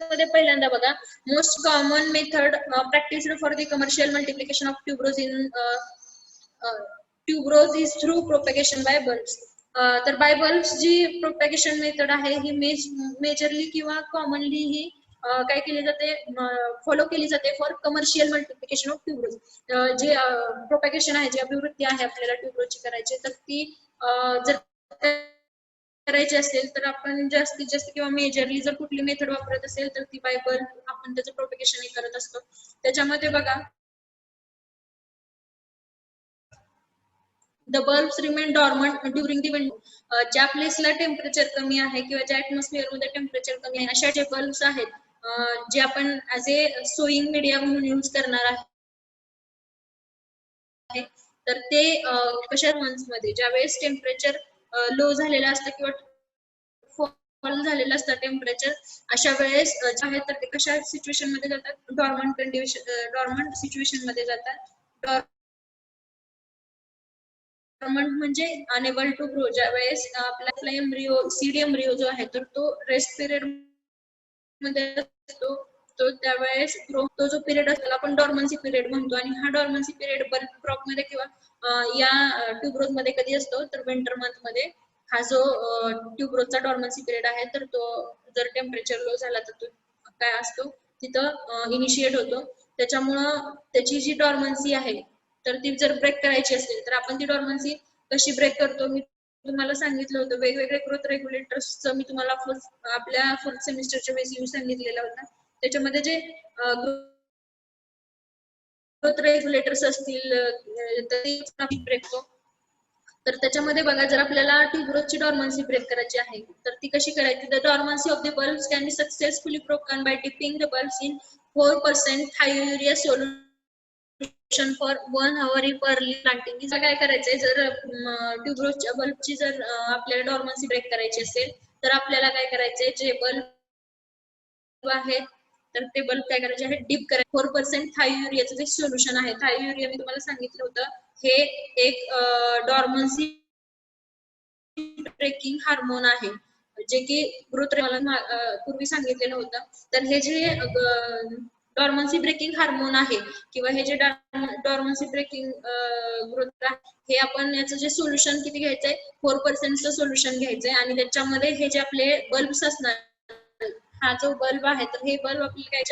मध्ये पहिल्यांदा बघा, most common method practised for the commercial multiplication of tuberose in tuberose is through propagation by bulbs. तर बाय बल्ब्स जी प्रोपॅगेशन मेथड आहे ही मेजरली किंवा कॉमनली ही काय केली जाते, फॉलो केली जाते for commercial multiplication of tuberose. जे प्रोपॅगेशन आहे, जी अभिवृत्ती आहे आपल्याला ट्यूबरोजची करायची, तर ती जर करायची असेल तर आपण जास्तीत जास्त किंवा मेजरली जर कुठली मेथड वापरत असेल तर ती बाय बल्ब आपण त्याचं प्रोपॅगेशन करत असतो. त्याच्यामध्ये बघा, the bulbs remain dormant during the window. ज्या प्लेसला टेम्परेचर कमी आहे किंवा ज्या ऍटमॉस्फिअर मध्ये टेम्परेचर कमी आहे अशा जे बल्ब्स आहेत, जे आपण ऍज ए सोईंग मीडिया म्हणून यूज करणार आहे, तर ते कशा मंथ्समध्ये ज्यावेळेस टेम्परेचर लो झालेलं असतं किंवा फॉल झालेलं असतं टेम्परेचर, अशा वेळेस जे आहे तर ते कशा सिच्युएशन मध्ये जातात, डॉर्मंट सिच्युएशन मध्ये जातात. डॉर्मंट म्हणजे अनेबल टू ग्रो. ज्या वेळेस आपला एम्ब्रिओ सीड एम्ब्रिओ जो आहे तर तो रेस्ट पिरियड मध्ये असतो, तो त्यावेळेस ग्रो, तो जो पिरियड असतो आपण डॉर्मन्सी पिरियड म्हणतो. आणि हा डॉर्मन्सी पिरियड बल्ब क्रॉप मध्ये किंवा या ट्यूबरोज मध्ये कधी असतो तर विंटर मंथ मध्ये हा जो ट्यूबरोजचा डॉर्मन्सी पिरियड आहे तर तो जर टेम्परेचर लो झाला तर तो काय असतो तिथं इनिशिएट होतो. त्याच्यामुळं त्याची जी डॉर्मन्सी आहे तर ती जर ब्रेक करायची असेल तर आपण ती डॉर्मन्सी कशी ब्रेक करतो, मी तुम्हाला सांगितलं होतं. वेगवेगळे ग्रोथ रेग्युलेटर्सचं मी तुम्हाला आपल्या फोर्थ सेमिस्टरच्या वेळेस यूज सांगितलेला होता. त्याच्यामध्ये जे ग्रोथ रेग्युलेटर्स असतील तर ते ब्रेक करतो. तर त्याच्यामध्ये बघा, जर आपल्याला ट्यूबरोजची डॉर्मन्सी ब्रेक करायची आहे तर ती कशी करायची, the dormancy of the bulbs can be successfully broken by dipping the bulbs in 4% thiourea solution for 1 hour prior planting. काय करायचंय, जर ट्यूबरोजच्या बल्बची जर आपल्याला डॉर्मन्सी ब्रेक करायची असेल तर आपल्याला काय करायचंय, जे बल्ब आहे तर ते बल्ब काय करायचे आहे, डिप करायचे. 4% थायोयुरियाचं जे सोल्युशन आहे, थायोयुरिया मी तुम्हाला सांगितलं होतं, हे एक डॉर्मन्सी ब्रेकिंग हार्मोन आहे, जे की ग्रोथ मला पूर्वी सांगितलेलं होतं. तर हे जे डॉर्मन्सी ब्रेकिंग हार्मोन आहे किंवा हे जे डॉर्मन्सी ब्रेकिंग ग्रोथ आहे, हे आपण याचं जे सोल्युशन किती घ्यायचंय, 4%चं सोल्युशन घ्यायचंय. आणि त्याच्यामध्ये हे जे आपले बल्ब्स असणार, हा जो बल्ब आहे तर हे बल्ब आपल्याला काय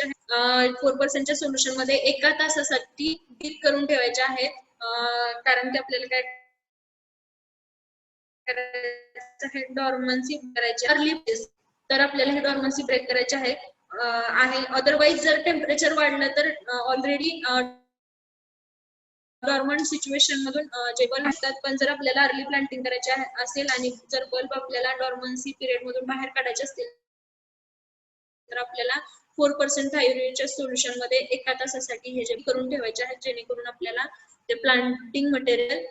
4%च्या सोल्युशन मध्ये एका तासासाठी डीप करून ठेवायचे आहेत. कारण की आपल्याला काय करायचं, डॉर्मन्सी करायची अर्ली फेज, तर आपल्याला हे डॉर्मन्सी ब्रेक करायचे आहे. अदरवाईज जर टेम्परेचर वाढलं तर ऑलरेडी डॉर्मंट सिच्युएशन मधून जे बल्ब असतात, पण जर आपल्याला अर्ली प्लांटिंग करायचे असेल आणि जर बल्ब आपल्याला डॉर्मन्सी पिरियड मधून बाहेर काढायचे असतील तर आपल्याला 4% थायरॉइडच्या सोल्युशन मध्ये एका तासासाठी हे जे करून ठेवायचे आहेत, जेणेकरून आपल्याला ते प्लांटिंग मटेरियल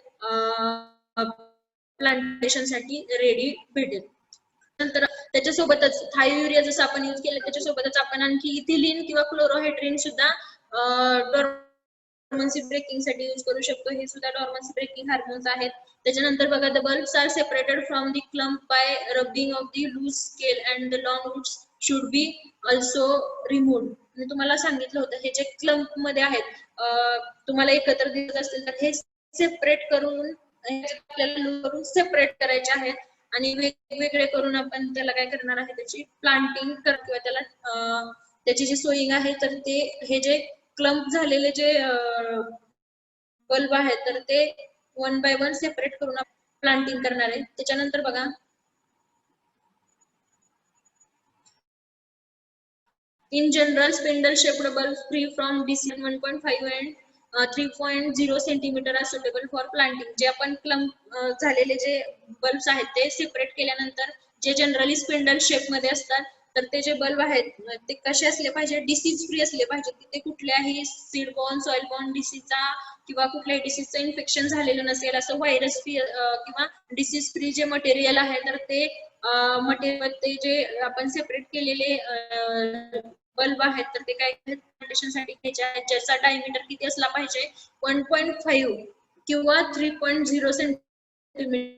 प्लांटेशन साठी रेडी भेटेल. नंतर त्याच्यासोबतच थायोयुरिया जसं आपण यूज केलं त्याच्यासोबतच आपण आणखी इथिलीन किंवा क्लोरोहायड्रिन सुद्धा डॉर्मन्सी ब्रेकिंग साठी यूज करू शकतो. हे सुद्धा डॉर्मन्सी ब्रेकिंग हार्मोन्स आहेत. त्याच्यानंतर बघा, the bulbs are separated from the clump by rubbing off the loose scale and the long roots should be also removed. मी तुम्हाला सांगितलं होतं, हे जे क्लम्प मध्ये आहेत तुम्हाला एकत्र दिसत असतील तर हे सेपरेट करून आपल्याला सेपरेट करायचे आहेत आणि वेगवेगळे करून आपण त्याला काय करणार आहे, त्याची प्लांटिंग किंवा त्याला त्याची जी सोईंग आहे तर ते हे जे क्लम्प झालेले जे बल्ब आहेत तर ते 1 by 1 सेपरेट करून प्लांटिंग करणार आहे. त्याच्यानंतर बघा, in general spindle shaped bulbs free from BCM 1.5 and 3.0 centimetre are suitable for planting. जे आपण क्लम्प झालेले जे बल्ब्स आहेत ते सेपरेट केल्यानंतर जे जनरली स्पिंडल शेप मध्ये असतात, तर ते जे बल्ब आहेत ते कसे असले पाहिजे, डिसीज फ्री असले पाहिजे. तिथे कुठल्याही सीड बॉर्न, सॉइल बॉर्न डिसीजचा किंवा कुठल्याही डिसीजचं इन्फेक्शन झालेलं नसेल, असं व्हायरस फ्री किंवा डिसीज फ्री जे मटेरियल आहे तर ते मटेरियल ते जे आपण सेपरेट केलेले बल्ब आहेत तर ते काय साठी घ्यायचे आहेत, ज्याचा डायमीटर किती असला पाहिजे, 1.5 किंवा 3.0 सेंटीमीटर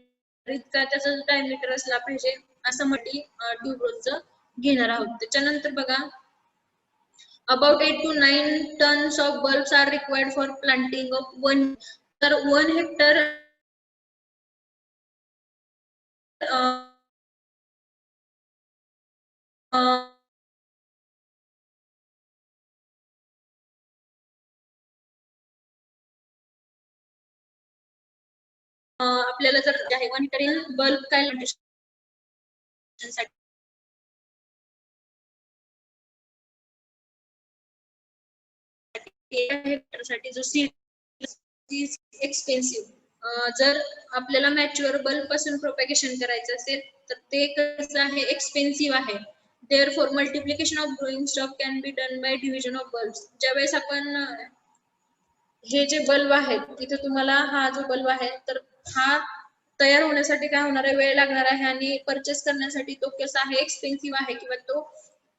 इतका त्याचा डायमीटर असला पाहिजे, असं मटी ट्यूबरोजचं घेणार आहोत. त्याच्यानंतर बघा, about 8 to 9 tons of bulbs are required for planting of 1. तर 1 हेक्टर आपल्याला जर आहे 1 हेक्टर बल्ब काय साठी जो सीड एक्सपेन्सिव्ह. जर आपल्याला मॅच्युअर बल्ब पासून प्रोपॅगेशन करायचं असेल तर ते कसं आहे, एक्सपेन्सिव्ह आहे. Therefore, multiplication of growing stock can be done by division of bulbs. ज्यावेळेस आपण हे जे बल्ब आहेत तिथे तुम्हाला हा जो बल्ब आहे तर हा तयार होण्यासाठी काय होणार आहे, वेळ लागणार आहे आणि परचेस करण्यासाठी तो कसा आहे, एक्सपेन्सिव्ह आहे किंवा तो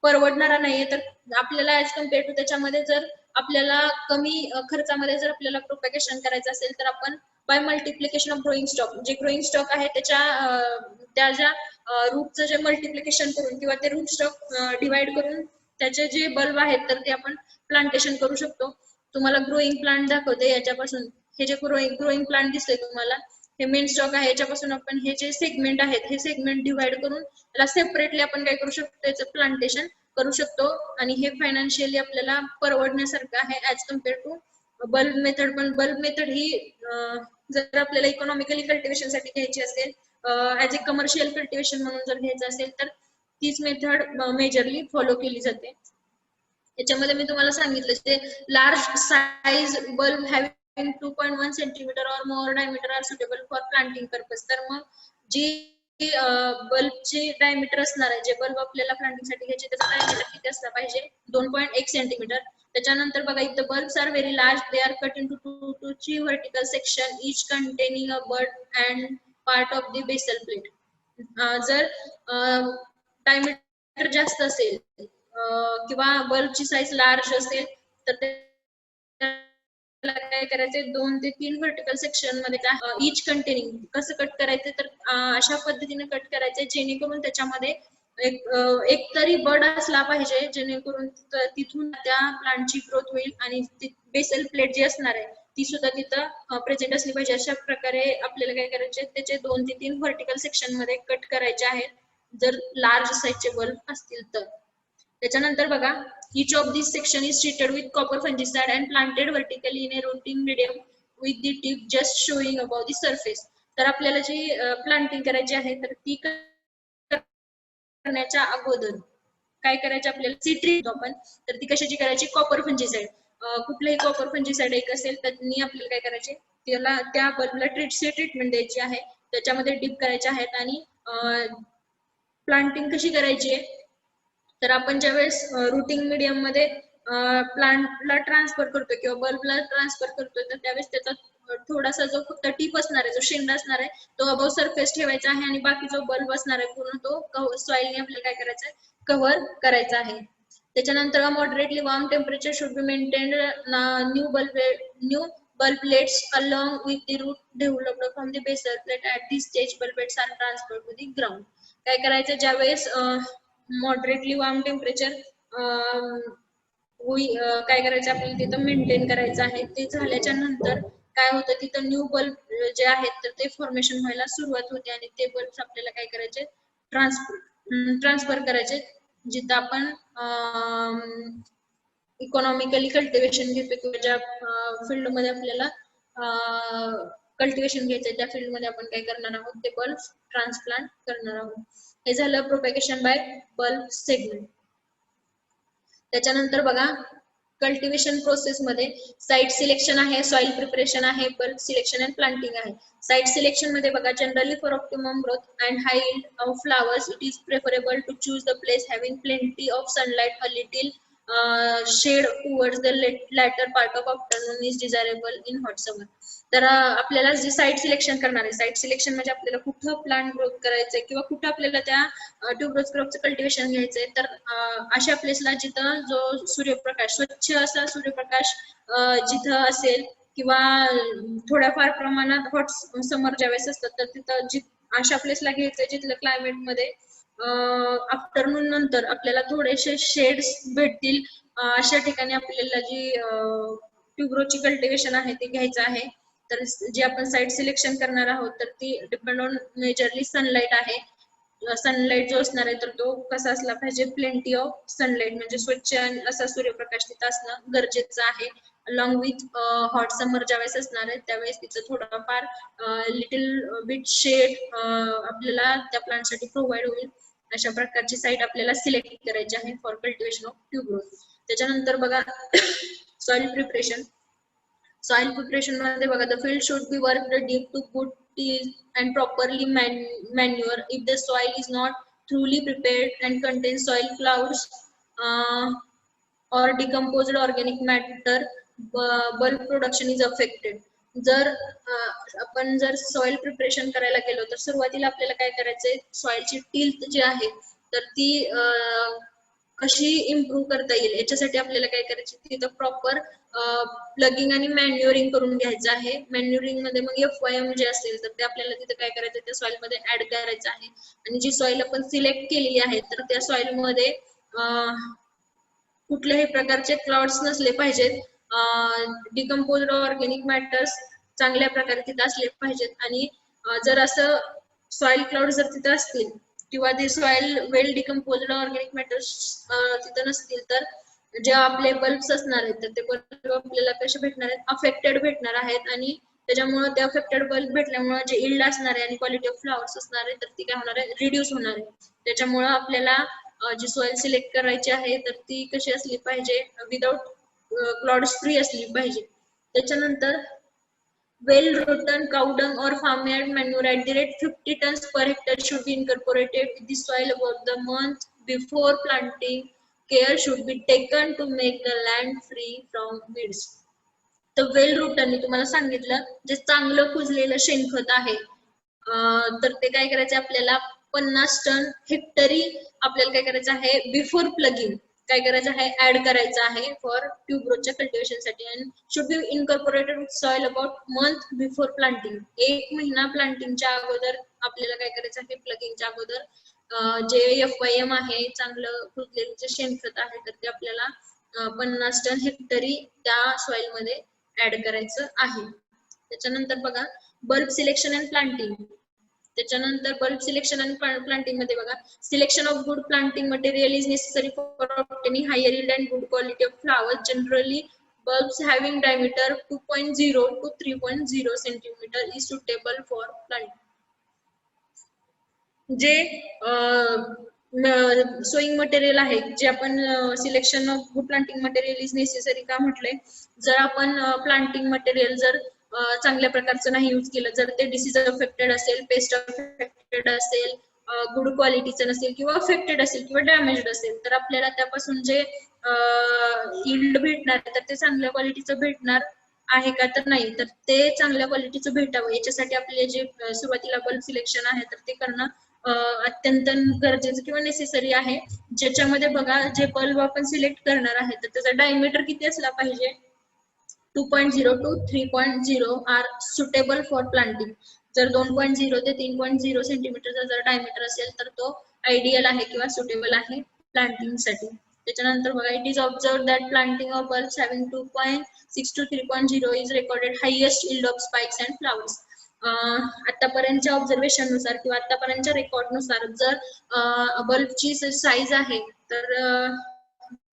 परवडणारा नाहीये. तर आपल्याला ऍज कम्पेअर टू त्याच्यामध्ये जर आपल्याला कमी खर्चामध्ये जर आपल्याला प्रोपॅगेशन करायचं असेल तर आपण by multiplication of growing stock, जे ग्रोईंग स्टॉक आहे त्या ज्या रूटचं जे मल्टिप्लिकेशन करून किंवा ते रूट स्टॉक डिवाइड करून त्याचे जे बल्ब आहेत तर ते आपण प्लांटेशन करू शकतो. तुम्हाला ग्रोईंग प्लांट दाखवते याच्यापासून. हे जे ग्रोईंग प्लांट दिसतंय तुम्हाला, हे मेन स्टॉक आहे. याच्यापासून आपण हे जे सेगमेंट आहेत हे सेगमेंट डिवाइड करून त्याला सेपरेटली आपण काय करू शकतो, त्याचं प्लांटेशन करू शकतो आणि हे फायनान्शियली आपल्याला परवडण्यासारखं आहे as compare to bulb method. पण बल्ब मेथड ही जर आपल्याला इकॉनॉमिकली कल्टिवेशन साठी घ्यायची असेल, ऍज अ कमर्शियल कल्टिवेशन म्हणून जर घ्यायचं असेल तर तीच मेथड मेजरली फॉलो केली जाते. याच्यामध्ये मी तुम्हाला सांगितलं ते large size bulb having 2.1 centimetre or more diameter are suitable for planting purpose. तर मग जी बल्बची डायमीटर असणार आहे, जे बल्ब आपल्याला प्लांटिंग साठी घ्यायचे त्याचा डायमीटर किती असला पाहिजे, 2.1 सेंटीमीटर. त्याच्यानंतर बघा, इथं bulbs are very large, they are cut into 2 to 3 vertical section, each containing a bud and part of the basal plate. जर डायमीटर जास्त असेल किंवा बल्बची साईज लार्ज असेल तर काय करायचे, 2 ते 3 वर्टिकल सेक्शन मध्ये इच कंटेनिंग कसं कट करायचं, तर अशा पद्धतीने कट करायचे जेणेकरून त्याच्यामध्ये एक तरी बड असला पाहिजे, जेणेकरून तिथून त्या प्लांटची ग्रोथ होईल आणि बेसल प्लेट जी असणार आहे ती सुद्धा तिथं प्रेझेंट असली पाहिजे. अशा प्रकारे आपल्याला काय करायचे, त्याचे 2 ते 3 व्हर्टिकल सेक्शन मध्ये कट करायचे आहेत जर लार्ज साईजचे बल्ब असतील तर. त्याच्यानंतर बघा, each of these section is treated with copper fungicide and planted vertically in a rooting medium with the tip just showing above the surface. तर आपल्याला जी प्लांटिंग करायची आहे तर ती करण्याच्या अगोदर काय करायचे, आपल्याला सीड आपण तर ती कशाची करायची, कॉपर फंजीसाइड. कुठलंही कॉपर फंजीसाइड एक असेल तर आपल्याला काय करायचे, त्याला त्या बल्बला ट्रीटमेंट द्यायची आहे, त्याच्यामध्ये डिप करायचे आहेत. आणि प्लांटिंग कशी करायची आहे, तर आपण ज्यावेळेस रुटिंग मीडियम मध्ये प्लांटला ट्रान्सफर करतो किंवा बल्बला ट्रान्सफर करतो तर त्यावेळेस त्याचा थोडासा जो फक्त टीप असणार आहे, जो शेंडा असणार आहे तो अबव सरफेस ठेवायचा आहे आणि बाकी जो बल्ब असणार आहे पूर्ण तो सॉइलने आपल्याला काय करायचं आहे, कव्हर करायचा आहे. त्याच्यानंतर moderately warm temperature should be maintained. New bulblets along with the root developed from the basal plate. At this stage bulblets are transferred to the ground. काय करायचं, ज्यावेळेस मॉडरेटली वॉर्म टेम्परेचर काय करायचं, आपल्याला तिथं मेंटेन करायचं आहे. ते झाल्याच्या नंतर काय होतं, तिथं न्यू बल्ब जे आहेत तर ते फॉर्मेशन व्हायला सुरुवात होते आणि ते बल्ब आपल्याला काय करायचे, ट्रान्सफर करायचे जिथं आपण इकॉनॉमिकली कल्टिवेशन घेतो किंवा ज्या फील्ड मध्ये आपल्याला कल्टिवेशन घ्यायचंय त्या फील्ड मध्ये आपण काय करणार आहोत, ते बल्ब ट्रान्सप्लांट करणार आहोत. हे झालं प्रोपॅगेशन बाय बल्ब सेगमेंट. त्याच्यानंतर बघा, कल्टिवेशन प्रोसेस मध्ये साईट सिलेक्शन आहे, सॉइल प्रिपरेशन आहे, बल्ब सिलेक्शन अँड प्लांटिंग आहे. साईट सिलेक्शन मध्ये बघा, generally for optimum growth and high yield of flowers it is preferable to choose the place having plenty of sunlight, a little shade towards the latter part of afternoon is desirable in hot summer. तर आपल्याला जे site selection करणार आहे, site selection म्हणजे आपल्याला कुठं plant growth करायचंय किंवा कुठं आपल्याला त्या ट्यूबरोज क्रॉपचं कल्टिवेशन घ्यायचंय, तर अशा प्लेसला जिथं जो सूर्यप्रकाश, स्वच्छ असा सूर्यप्रकाश जिथं असेल किंवा थोड्याफार प्रमाणात हॉट समर ज्यावेळेस असतात तर तिथं अशा प्लेसला घ्यायचंय जिथलं क्लायमेट मध्ये आफ्टरनून नंतर आपल्याला थोडेसे शेड्स भेटतील, अशा ठिकाणी आपल्याला जी ट्यूबरोजची कल्टिवेशन आहे ते घ्यायचं आहे. तर जे आपण साईट सिलेक्शन करणार आहोत तर ती डिपेंड ऑन मेजरली सनलाईट आहे. सनलाईट जो असणार आहे तर तो कसा असला पाहिजे, प्लेंटी ऑफ सनलाईट म्हणजे स्वच्छ असा सूर्यप्रकाश तिथं असणं गरजेचं आहे. अलॉंग विथ हॉट समर ज्यावेळेस असणार आहे त्यावेळेस तिचं थोडंफार लिटिल बिट शेड आपल्याला त्या प्लांटसाठी प्रोव्हाइड होईल. अशा प्रकारची साईट आपल्याला सिलेक्ट करायची आहे फॉर कल्टिवेशन ऑफ ट्यूबरोज. त्याच्यानंतर बघा सॉइल प्रिपरेशन. सॉइल प्रिपरेशन मध्ये बघा, the field should be worked deep to put and properly manure. If the soil is not truly prepared and contains soil clouds or decomposed organic matter, bulb production is affected. जर आपण soil preparation करायला गेलो तर सुरुवातीला आपल्याला काय करायचंय, सॉइलची tilth जी आहे तर ती कशी इम्प्रूव्ह करता येईल याच्यासाठी आपल्याला काय करायचं, तिथं प्रॉपर प्लगिंग आणि मॅन्युअरिंग करून घ्यायचं आहे. मॅन्युअरिंग मध्ये मग FYM जे असेल तर ते आपल्याला तिथं काय करायचं, त्या सॉइल मध्ये ऍड करायचं आहे. आणि जी सॉइल आपण सिलेक्ट केलेली आहे तर त्या सॉइल मध्ये कुठल्याही प्रकारचे क्लाउड्स नसले पाहिजेत, डिकम्पोज्ड ऑर्गॅनिक मॅटर्स चांगल्या प्रकारे तिथं असले पाहिजेत. आणि जर असं सॉइल क्लाउड जर तिथं असतील किंवा ते सॉइल वेल डिकम्पोज्ड ऑर्गॅनिक मॅटर्स तिथं नसतील तर जे आपले बल्ब्स असणार आहेत तर ते बल्ब आपल्याला कसे भेटणार आहेत, अफेक्टेड भेटणार आहेत. आणि त्याच्यामुळे ते अफेक्टेड बल्ब भेटल्यामुळे जे इल्ड असणार आहे आणि क्वालिटी ऑफ फ्लावर्स असणार आहे तर ती काय होणार आहे, रिड्यूस होणार आहे. त्याच्यामुळे आपल्याला जी सॉइल सिलेक्ट करायची आहे तर ती कशी असली पाहिजे, विदाउट क्लॉड्स फ्री असली पाहिजे. त्याच्यानंतर well rotten cow dung or farmyard manure at the rate 50 tons per hectare should be incorporated with the soil about the month before planting. Care should be taken to make the land free from weeds. तर वेल routine मी तुम्हाला सांगितलं, जे चांगलं कुजलेलं शेणखत आहे तर ते काय करायचं आपल्याला 50 टन हेक्टरी आपल्याला काय करायचं आहे, बिफोर प्लगिंग काय करायचं आहे, ऍड करायचं आहे फॉर ट्यूबरोजच्या कल्टिवेशन साठी. And should be incorporated with soil about month before planting. 1 महिना प्लांटिंगच्या अगोदर आपल्याला काय करायचं आहे, प्लगिंगच्या अगोदर जे FYM आहे, चांगलं कुजलेलं जे शेणखत आहे तर ते आपल्याला 50 टन हेक्टरी त्या सॉइल मध्ये ऍड करायचं आहे. त्याच्यानंतर बघा बल्ब सिलेक्शन अँड प्लांटिंग. त्याच्यानंतर बल्ब सिलेक्शन आणि प्लांटिंग मध्ये बघा, selection of good planting material is necessary for obtaining higher yield and good quality of flowers. Generally bulbs having diameter 2.0 to 3.0 centimeter is suitable for planting. जे sowing material आहे, जे आपण selection of good planting material is necessary का म्हटलंय, जर आपण planting material जर चांगल्या प्रकारचं नाही यूज केलं, जर ते डिसीज अफेक्टेड असेल, पेस्ट अफेक्टेड असेल, गुड क्वालिटीचं नसेल किंवा अफेक्टेड असेल किंवा डॅमेज्ड असेल तर आपल्याला त्यापासून जे यील्ड भेटणार तर ते चांगल्या क्वालिटीचं भेटणार आहे का, तर नाही. तर ते चांगल्या क्वालिटीचं भेटावं याच्यासाठी आपले जे सुरुवातीला बल्ब सिलेक्शन आहे तर ते करणं अत्यंत गरजेचं किंवा नेसेसरी आहे. ज्याच्यामध्ये बघा, जे बल्ब आपण सिलेक्ट करणार आहे तर त्याचा डायमीटर किती असला पाहिजे, 2.0 to 3.0 are suitable for planting. जर 2.0 ते 3.0 सेंटीमीटरचा जर डायमीटर असेल तर तो आयडियल आहे किंवा सुटेबल आहे प्लांटिंग साठी. त्याच्यानंतर बघा, it is observe that planting of bulbs having 2.6 to 3.0 is recorded highest yield of spikes and flowers. आतापर्यंतच्या ऑब्झर्वेशन नुसार किंवा आतापर्यंतच्या रेकॉर्ड नुसार जर बल्बची साईज आहे तर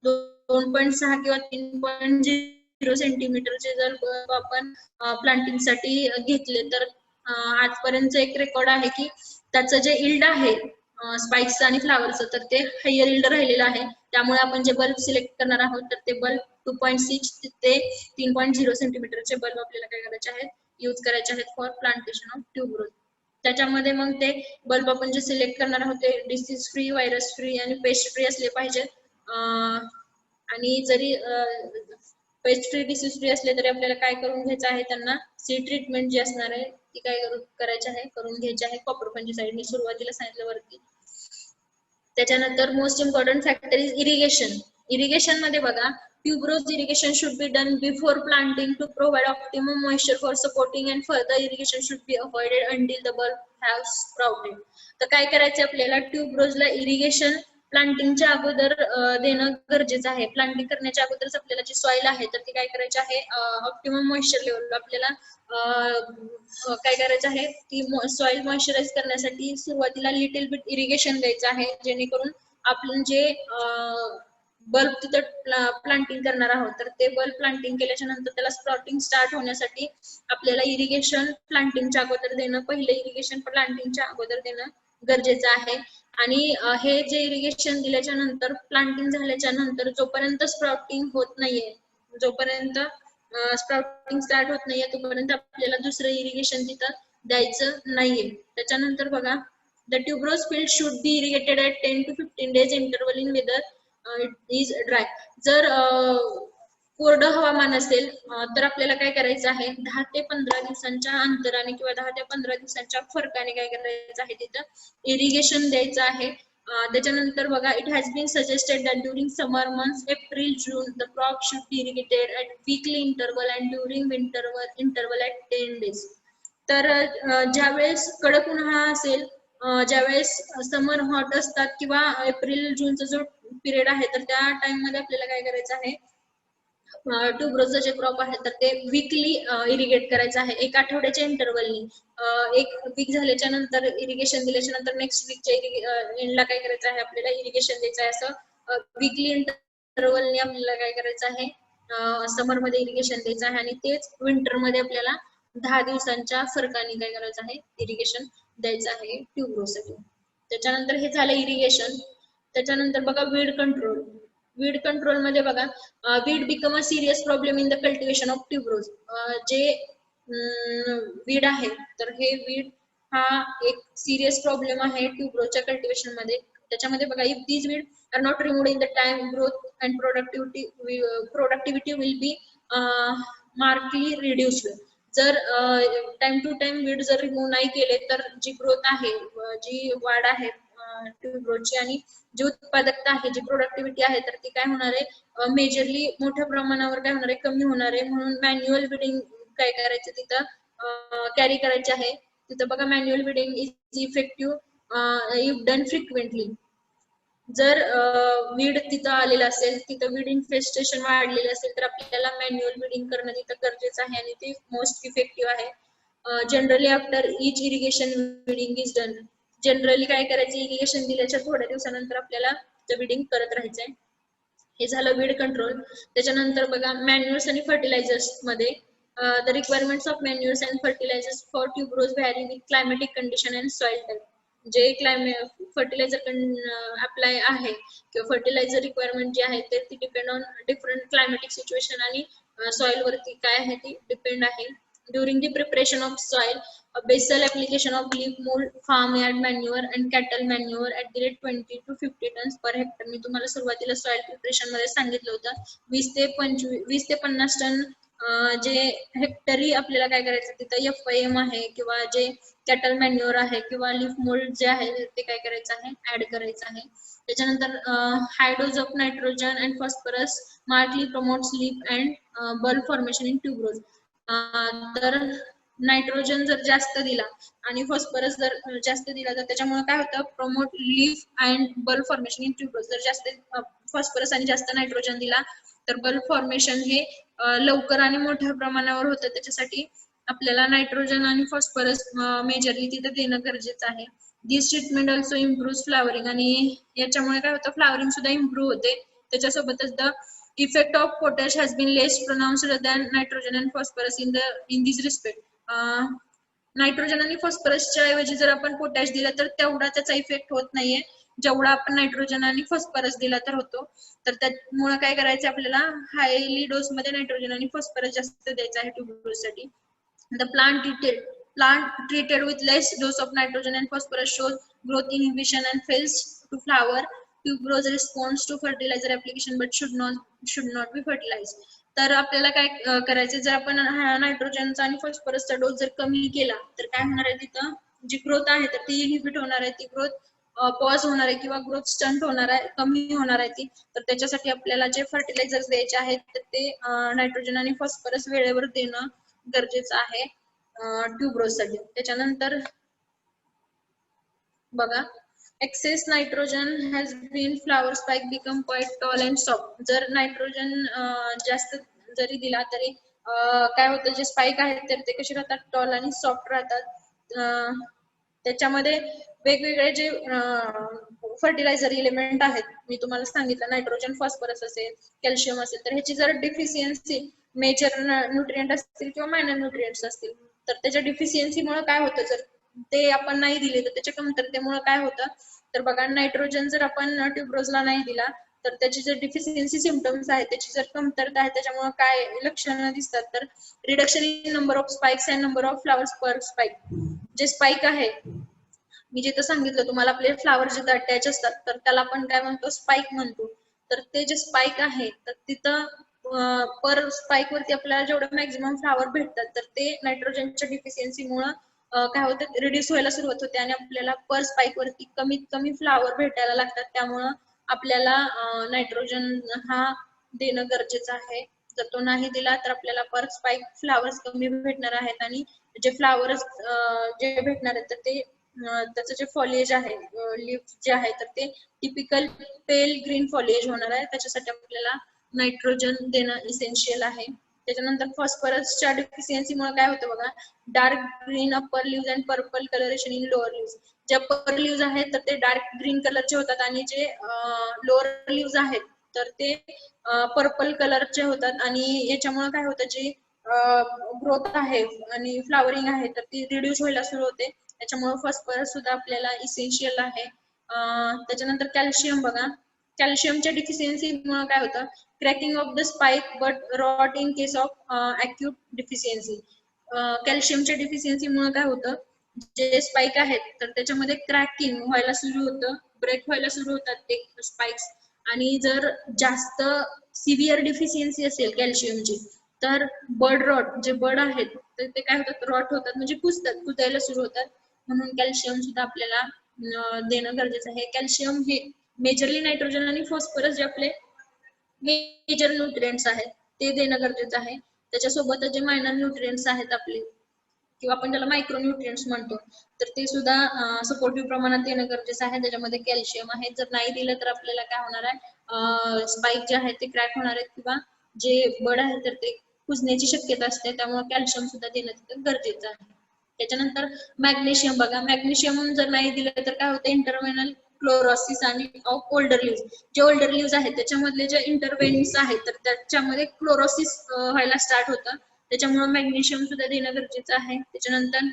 2.6 किंवा 3.0 सेंटीमीटरचे जर बल्ब आपण प्लांटिंग साठी घेतले तर आजपर्यंत एक रेकॉर्ड आहे की त्याचं जे यील्ड आहे स्पाइक्स आणि फ्लावरचं तर ते हायर यील्ड राहिलेलं आहे. त्यामुळे आपण जे बल्ब सिलेक्ट करणार आहोत तर ते बल्ब 2.6 ते 3.0 सेंटीमीटरचे बल्ब आपल्याला काय करायचे आहेत, यूज करायचे आहेत फॉर प्लांटेशन ऑफ ट्यूबरोज. त्याच्यामध्ये मग ते बल्ब आपण जे सिलेक्ट करणार आहोत ते डिसीज फ्री, व्हायरस फ्री आणि पेस्ट फ्री असले पाहिजेत. आणि जरी पेस्ट फ्री, डिसीज फ्री असले तरी आपल्याला काय करून घ्यायचं आहे, त्यांना सीड ट्रीटमेंट जी असणार आहे ती काय करायची आहे, करून घ्यायची आहे कॉपर फंजीसाइडने, सुरुवातीला सांगितलं वरती. त्याच्यानंतर most important factor is irrigation. Irrigation मध्ये बघा, tuberose irrigation should be done before planting to provide optimum moisture for supporting, and further irrigation should be avoided until the bulb have sprouted. तर काय करायचं आपल्याला, ट्यूबरोजला इरिगेशन प्लांटिंगच्या अगोदर देणं गरजेचं आहे. प्लांटिंग करण्याच्या अगोदरच आपल्याला जी सॉइल आहे तर ती काय करायची आहे, ऑप्टिमम मॉइश्चर लेवल आपल्याला काय करायचं आहे, ती सॉइल मॉइश्चराइज करण्यासाठी सुरुवातीला लिटिल बिट इरिगेशन द्यायचं आहे, जेणेकरून आपण जे बल्ब तिथं प्लांटिंग करणार आहोत तर ते बल्ब प्लांटिंग केल्याच्या नंतर त्याला स्प्राउटिंग स्टार्ट होण्यासाठी आपल्याला इरिगेशन प्लांटिंगच्या अगोदर देणं, पहिले इरिगेशन प्लांटिंगच्या अगोदर देणं गरजेचं आहे. आणि हे जे इरिगेशन दिल्याच्या नंतर, प्लांटिंग झाल्याच्या नंतर जोपर्यंत स्प्राउटिंग होत नाहीये, जोपर्यंत स्प्राउटिंग स्टार्ट होत नाहीये तोपर्यंत आपल्याला दुसरं इरिगेशन तिथं द्यायचं नाहीये. त्याच्यानंतर बघा, the tuberose field should be irrigated at 10 to 15 days interval in weather is dry. जर कोरडं हवामान असेल तर आपल्याला काय करायचं आहे, 10 ते 15 दिवसांच्या अंतराने किंवा 10 ते 15 दिवसांच्या फरकाने काय करायचं आहे, तिथं इरिगेशन द्यायचं आहे. त्याच्यानंतर बघा, it has been suggested that during summer months April June the crop should be irrigated at weekly interval and during winter interval at 10 days. तर ज्यावेळेस कडक उन्हाळा असेल, ज्यावेळेस समर हॉट असतात किंवा एप्रिल जूनचा जो पिरियड आहे तर त्या टाइम मध्ये आपल्याला काय करायचं आहे, ट्यूबरोजचं जे क्रॉप आहे तर ते वीकली इरिगेट करायचं आहे, एक आठवड्याच्या इंटरवलनी. एक वीक झाल्याच्या नंतर इरिगेशन दिल्याच्या नंतर नेक्स्ट वीकच्या एंडला काय करायचं आहे, आपल्याला इरिगेशन द्यायचं आहे. असं वीकली इंटरवलनी आपल्याला काय करायचं आहे, समर मध्ये इरिगेशन द्यायचं आहे आणि तेच विंटर मध्ये आपल्याला 10 दिवसांच्या फरकाने काय करायचं आहे, इरिगेशन द्यायचं आहे ट्यूबरोजसाठी. त्याच्यानंतर हे झालं इरिगेशन. त्याच्यानंतर बघा, वीड कंट्रोल. वीड कंट्रोल मध्ये बघा, weed become a serious problem in the cultivation of tuberose. जे वीड आहे तर हे वीड हा एक सिरियस प्रॉब्लेम आहे ट्यूबरोजच्या कल्टिवेशन मध्ये. त्याच्यामध्ये बघा, if these weed are not removed in the time, growth and productivity will be markedly reduced. जर टाइम टू टाइम वीड जर रिमूव्ह नाही केले तर जी ग्रोथ आहे, जी वाढ आहे ट्यूबरोजची आणि जी उत्पादकता आहे, जी प्रोडक्टिव्हिटी आहे तर ती काय होणार आहे, मेजरली मोठ्या प्रमाणावर काय होणार आहे, कमी होणार आहे. म्हणून मॅन्युअल विडिंग काय करायचं तिथं कॅरी करायचे आहे. तिथं बघा, manual weeding is effective if done frequently. जर वीड तिथं आलेलं असेल, तिथं वीड इन्फेस्टेशन वाढलेलं असेल तर आपल्याला मॅन्युअल विडिंग करणं तिथं गरजेचं आहे आणि ते मोस्ट इफेक्टिव्ह आहे. Generally after each irrigation weeding is done. Generally काय करायचं, इरिगेशन दिल्याच्या थोड्या दिवसानंतर आपल्याला विडिंग करत राहायचंय. हे झालं वीड कंट्रोल. त्याच्यानंतर बघा, मॅन्युअर्स आणि फर्टिलायझर्स मध्ये, the requirements of manures and fertilizers for tuberose vary with climatic condition and soil type. जे फर्टिलायझर अप्लाय आहे किंवा फर्टिलायझर रिक्वायरमेंट जी आहे ते ती depend on different climatic situation आणि सॉइल वरती काय आहे ती डिपेंड आहे. During the preparation of soil, a basal application of leaf mold, farmyard manure and cattle manure at the rate 20 to 50 tons per hectare. मी तुम्हाला सुरुवातीला सॉइल प्रिपरेशन मध्ये सांगितलं होतं 20 ते 50 टन जे हेक्टरी आपल्याला काय करायचं, तिथं FIM आहे किंवा जे कॅटल मॅन्युअर आहे किंवा लीफ मोल्ड जे आहे ते काय करायचं आहे, ऍड करायचं आहे. त्याच्यानंतर high dose of nitrogen and phosphorus markedly promotes leaf and bulb formation in tuberose. तर नायट्रोजन जर जास्त दिला आणि फॉस्फरस जर जास्त दिला तर त्याच्यामुळे काय होतं, promote leaf and bulb formation in tuberose. जर जास्त फॉस्फरस आणि जास्त नायट्रोजन दिला तर बल्ब फॉर्मेशन हे लवकर आणि मोठ्या प्रमाणावर होतं. त्याच्यासाठी आपल्याला नायट्रोजन आणि फॉस्फरस मेजरली तिथे देणं गरजेचं आहे. This treatment also improve flowering. आणि याच्यामुळे काय होतं, फ्लावरिंग सुद्धा इम्प्रूव्ह होते. त्याच्यासोबतच the effect of potash has been less pronounced than nitrogen and phosphorus in this respect. Nitrogen आणि फॉस्फरसच्या ऐवजी जर आपण पोटॅश दिला तर तेवढा त्याचा इफेक्ट होत नाहीये. जेवढा आपण नायट्रोजन आणि फॉस्फरस दिला तर होतो. तर त्यामुळे काय करायचं आपल्याला, हायली डोस मध्ये नायट्रोजन आणि फॉस्फरस जास्त द्यायचा आहे ट्यूबरोज साठी. The plant treated with less dose of nitrogen and phosphorus shows growth inhibition and fails to flower. Tuberose responds to fertilizer application but should not be fertilized. तर आपल्याला काय करायचं, जर आपण नायट्रोजनचा आणि फॉस्फरसचा डोस जर कमी केला तर काय होणार आहे, तिथं जी ग्रोथ आहे तर ती इनहिबिट होणार आहे, ती ग्रोथ पॉज होणार आहे किंवा ग्रोथ स्टंट होणार आहे, कमी होणार आहे ती. तर त्याच्यासाठी आपल्याला जे फर्टिलायझर्स द्यायचे आहेत तर ते नायट्रोजन आणि फॉस्फरस वेळेवर देणं गरजेचं आहे ट्यूबरोज साठी. त्याच्यानंतर बघा, excess nitrogen has been flower spike become quite tall and soft. जर नायट्रोजन जास्त जरी दिला तरी काय होतं, जे स्पाइक आहेत तर ते कसे राहतात, टॉल आणि सॉफ्ट राहतात. त्याच्यामध्ये वेगवेगळे जे फर्टिलायझर एलिमेंट आहेत, मी तुम्हाला सांगितलं नायट्रोजन फॉस्फरस असेल, कॅल्शियम असेल, तर ह्याची जर डिफिशियन्सी मेजर न्यूट्रिएंट असतील किंवा मायनर न्यूट्रिएंट्स असतील तर त्याच्या डिफिशियन्सीमुळे काय होतं, जर ते आपण नाही दिले तर त्याच्या कमतरतेमुळे काय होतं, तर बघा नायट्रोजन जर आपण ट्यूबरोजला नाही दिला तर त्याची जे डिफिशियन्सी सिम्पटम्स आहेत, त्याची जर कमतरता आहे, त्याच्यामुळे काय लक्षणं दिसतात, तर reduction in number of spikes and number of flowers per spike. जे स्पाइक आहे, मी जिथं सांगितलं तुम्हाला आपले फ्लावर जिथं अटॅच असतात तर त्याला आपण काय म्हणतो, स्पाइक म्हणतो. तर ते जे स्पाइक आहे तर तिथं पर स्पाइक वरती आपल्याला जेवढं मॅक्झिमम फ्लावर भेटतात तर ते नायट्रोजनच्या डिफिशियन्सीमुळे काय होतं, रिड्यूस व्हायला सुरुवात होते आणि आपल्याला पर स्पाइक वरती कमीत कमी फ्लावर भेटायला लागतात. त्यामुळं आपल्याला नायट्रोजन हा देणं गरजेचं आहे. जर तो नाही दिला तर आपल्याला पर स्पाइक फ्लावर्स कमी भेटणार आहेत आणि जे फ्लावर्स जे भेटणार आहेत तर ते त्याचं जे फॉलिएज आहे, लीफ जे आहे तर ते टिपिकल पेल ग्रीन फॉलिएज होणार आहे. त्याच्यासाठी आपल्याला नायट्रोजन देणं इसेन्शियल आहे. त्याच्यानंतर फॉस्फरसच्या डिफिशियन्सीमुळे काय होतं बघा, dark green upper leaves and purple colouration in lower leaves. जे अप्पर लिव्ज आहेत तर ते डार्क ग्रीन कलरचे होतात आणि जे लोअर लिव्ज आहेत तर ते पर्पल कलरचे होतात. आणि याच्यामुळे काय होतं, जे ग्रोथ आहे आणि फ्लावरिंग आहे तर ती रिड्यूस व्हायला सुरू होते. त्याच्यामुळे फॉस्फरस सुद्धा आपल्याला इसेन्शियल आहे. त्याच्यानंतर कॅल्शियम बघा, कॅल्शियमच्या डिफिशियन्सीमुळे काय होतं, cracking of the spike but rot in case of acute deficiency. कॅल्शियमच्या डिफिशियन्सीमुळे काय होतं, जे स्पाइक आहेत तर त्याच्यामध्ये क्रॅकिंग व्हायला सुरू होतं, ब्रेक व्हायला सुरू होतात ते स्पाइक्स. आणि जर जास्त सिव्हिअर डिफिशियन्सी असेल कॅल्शियमची तर बड रॉट, जे बड आहेत तर ते काय होतात, रॉट होतात म्हणजे कुजायला सुरू होतात. म्हणून कॅल्शियम सुद्धा आपल्याला देणं गरजेचं आहे. कॅल्शियम हे मेजरली नायट्रोजन आणि फॉस्फरस जे आपले मेजर न्यूट्रिएंट्स आहेत ते देणं गरजेचं आहे. त्याच्यासोबतच जे मायनर न्यूट्रिएंट्स आहेत आपले किंवा आपण त्याला मायक्रो न्यूट्रिएंट्स म्हणतो तर ते सुद्धा सपोर्टिव्ह प्रमाणात देणं गरजेचं आहे. त्याच्यामध्ये कॅल्शियम आहे, जर नाही दिलं तर आपल्याला काय होणार आहे, स्पाइक जे आहेत ते क्रॅक होणार आहेत किंवा जे बड आहे तर ते कुजण्याची शक्यता असते. त्यामुळे कॅल्शियम सुद्धा देणं गरजेचं आहे. त्याच्यानंतर मॅग्नेशियम बघा, मॅग्नेशियम जर नाही दिलं तर काय होतं, इंटरव्हेनल क्लोरोसिस आणि ऑफ ओल्डर लिव्ज. जे ओल्डर लिव्ज आहेत त्याच्यामधले जे इंटरव्हेन्स आहेत तर त्याच्यामध्ये क्लोरोसिस व्हायला स्टार्ट होतं. त्याच्यामुळे मॅग्नेशियम सुद्धा देणं गरजेचं आहे. त्याच्यानंतर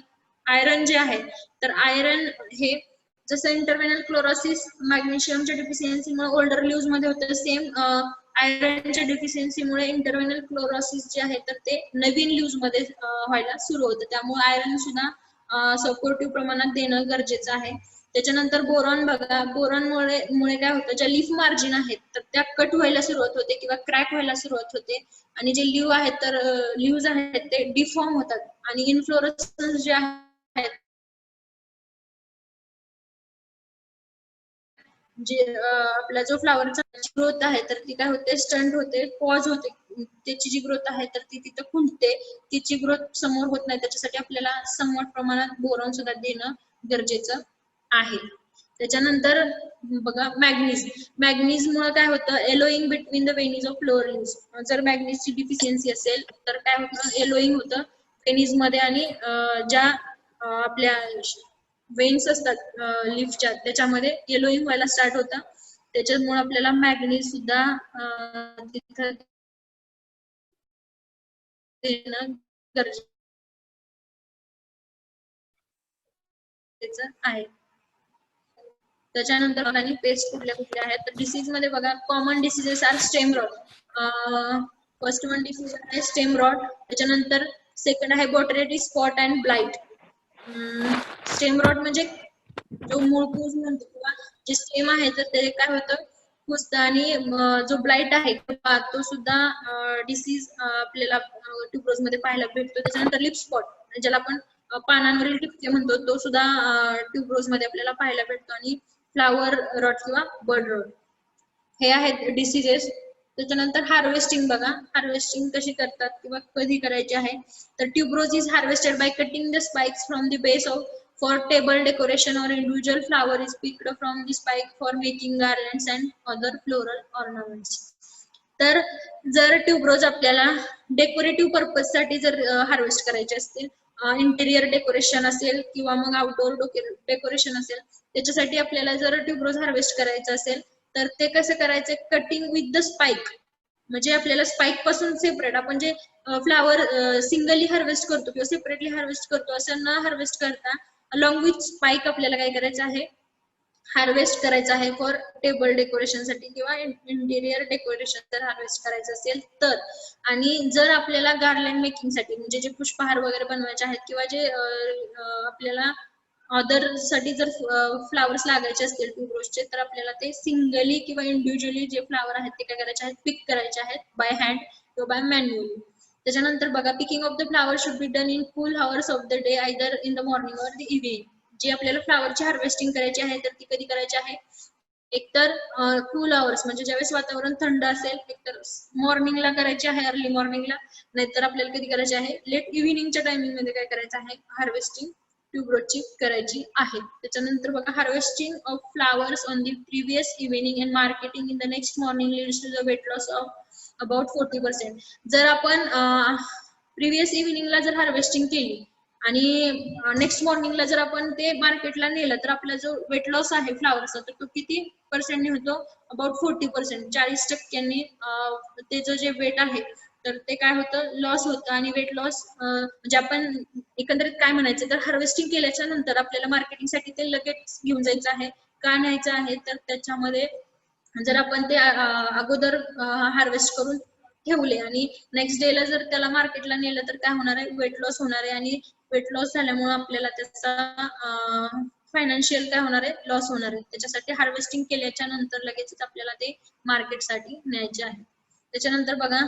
आयरन जे आहे तर आयरन हे जसं इंटरव्हेनल क्लोरोसिस मॅग्नेशियमच्या डिफिशियन्सीमुळे ओल्डर लिव्ज मध्ये होतं, सेम आयरनच्या डिफिशियन्सीमुळे इंटरव्हेनल क्लोरोसिस जे आहे तर ते नवीन लिव्ज मध्ये व्हायला सुरू होतं. त्यामुळे आयरन सुद्धा सपोर्टिव्ह प्रमाणात देणं गरजेचं आहे. त्याच्यानंतर बोरॉन बघा, बोरॉन मुळे काय होतं, ज्या लीफ मार्जिन आहेत तर त्या कट व्हायला सुरुवात होते किंवा क्रॅक व्हायला सुरुवात होते आणि जे लिव्ह आहेत तर लिव्ज आहेत ते डिफॉर्म होतात आणि इन्फ्लोरसन्स जे आहेत जे आपला जो फ्लावरचा ग्रोथ आहे तर ती काय होते, स्टंट होते, पॉज होते. त्याची जी ग्रोथ आहे तर ती तिथं खुंटते, तिची ग्रोथ समोर होत नाही. त्याच्यासाठी आपल्याला समवट प्रमाणात बोरॉन सुद्धा देणं गरजेचं आहे. त्याच्यानंतर बघा मॅग्नीज, मॅग्नीज मुळे काय होतं, yellowing between the veins of lower leaves. जर मॅग्नीजची डिफिशियन्सी असेल तर काय होतं, एलोईंग होतं वेनीज मध्ये आणि ज्या आपल्या वेन्स असतात लिफच्या त्याच्यामध्ये येलोईंग व्हायला स्टार्ट होतं. त्याच्यामुळे आपल्याला मॅग्नीज सुद्धा तिथं देणं गरजेचं आहे. त्याच्यानंतर आणि पेस्ट कुठल्या कुठल्या आहेत तर डिसीज मध्ये बघा common diseases are stem rot. First one disease आहे स्टेम रॉट. त्याच्यानंतर सेकंड आहे botrytis spot and blight. Stem rot म्हणजे जो मूळ कूज म्हणतो किंवा जे स्टेम आहे तर ते काय होतं कुजतं आणि जो ब्लाइट आहे तो सुद्धा डिसीज आपल्याला ट्यूबरोज मध्ये पाहायला भेटतो. त्याच्यानंतर लिप स्पॉट ज्याला आपण पानांवरील ठिपके म्हणतो तो सुद्धा ट्यूबरोज मध्ये आपल्याला पाहायला भेटतो आणि फ्लावर रॉट किंवा बर्ड रॉट हे आहेत डिसीजेस. त्याच्यानंतर हार्वेस्टिंग बघा हार्वेस्टिंग कशी करतात किंवा कधी करायची आहे तर tuberose is harvested by cutting the spikes from the base of for table decoration or individual flower is picked from the spike for making garlands and other floral ornaments. तर जर ट्यूबरोज आपल्याला डेकोरेटिव्ह पर्पज साठी जर harvest करायचे असतील interior decoration असेल किंवा मग आउटडोर डेकोरेशन असेल त्याच्यासाठी आपल्याला जर ट्यूबरोज हार्वेस्ट करायचं असेल तर ते कसं करायचं कटिंग विथ द स्पाइक म्हणजे आपल्याला स्पाइक पासून सेपरेट आपण जे फ्लावर सिंगली हार्वेस्ट करतो किंवा सेपरेटली हार्वेस्ट करतो असं न हार्वेस्ट करता अलॉंग विथ स्पाइक आपल्याला काय करायचं आहे हार्वेस्ट करायचं आहे फॉर टेबल डेकोरेशन साठी किंवा इंटेरियर डेकोरेशन जर हार्वेस्ट करायचं असेल तर. आणि जर आपल्याला गार्लँड मेकिंग साठी म्हणजे जे पुष्पहार वगैरे बनवायचे आहेत किंवा जे आपल्याला अदर साठी जर फ्लावर्स लागायचे असतील ट्यूबरोजचे तर आपल्याला ते सिंगली किंवा इंडिव्हिज्युअली जे फ्लावर आहेत ते काय करायचे आहेत पिक करायचे आहेत बाय हँड किंवा बाय मॅन्युअली. त्याच्यानंतर बघा picking of the flower should be done in cool hours of the day either in the morning or the evening. जी आपल्याला फ्लावरची हार्वेस्टिंग करायची आहे तर ती कधी करायची आहे एकतर कूल आवर्स म्हणजे ज्यावेळेस वातावरण थंड असेल एकतर मॉर्निंगला करायची आहे अर्ली मॉर्निंगला नाहीतर आपल्याला कधी करायची आहे लेट इव्हिनिंगच्या टायमिंग मध्ये काय करायचं आहे हार्वेस्टिंग ट्यूबरोजची करायची आहे. त्याच्यानंतर बघा harvesting of flowers on the previous evening and marketing in the next morning leads to the weight loss of about 40%. जर आपण प्रिव्हियस इव्हिनिंगला जर हार्वेस्टिंग केली आणि नेक्स्ट मॉर्निंगला जर आपण ते मार्केटला नेलं तर आपला जो वेट लॉस आहे फ्लावरचा तर तो किती पर्सेंटने होतो अबाउट 40%. 40% त्याचं जे वेट आहे तर ते काय होतं लॉस होतं आणि वेट लॉस म्हणजे आपण एकंदरीत काय म्हणायचं तर हार्वेस्टिंग केल्याच्या नंतर आपल्याला मार्केटिंगसाठी ते लगेच घेऊन जायचं आहे का न्यायचं आहे तर त्याच्यामध्ये जर आपण ते अगोदर हार्वेस्ट करून ठेवले आणि नेक्स्ट डेला जर त्याला मार्केटला नेलं तर काय होणार आहे वेट लॉस होणार आहे आणि वेट लॉस झाल्यामुळे आपल्याला त्याचा फायनान्शियल काय होणार आहे लॉस होणार आहे. त्याच्यासाठी हार्वेस्टिंग केल्याच्या नंतर लगेचच आपल्याला ते मार्केटसाठी न्यायचे आहे. त्याच्यानंतर बघा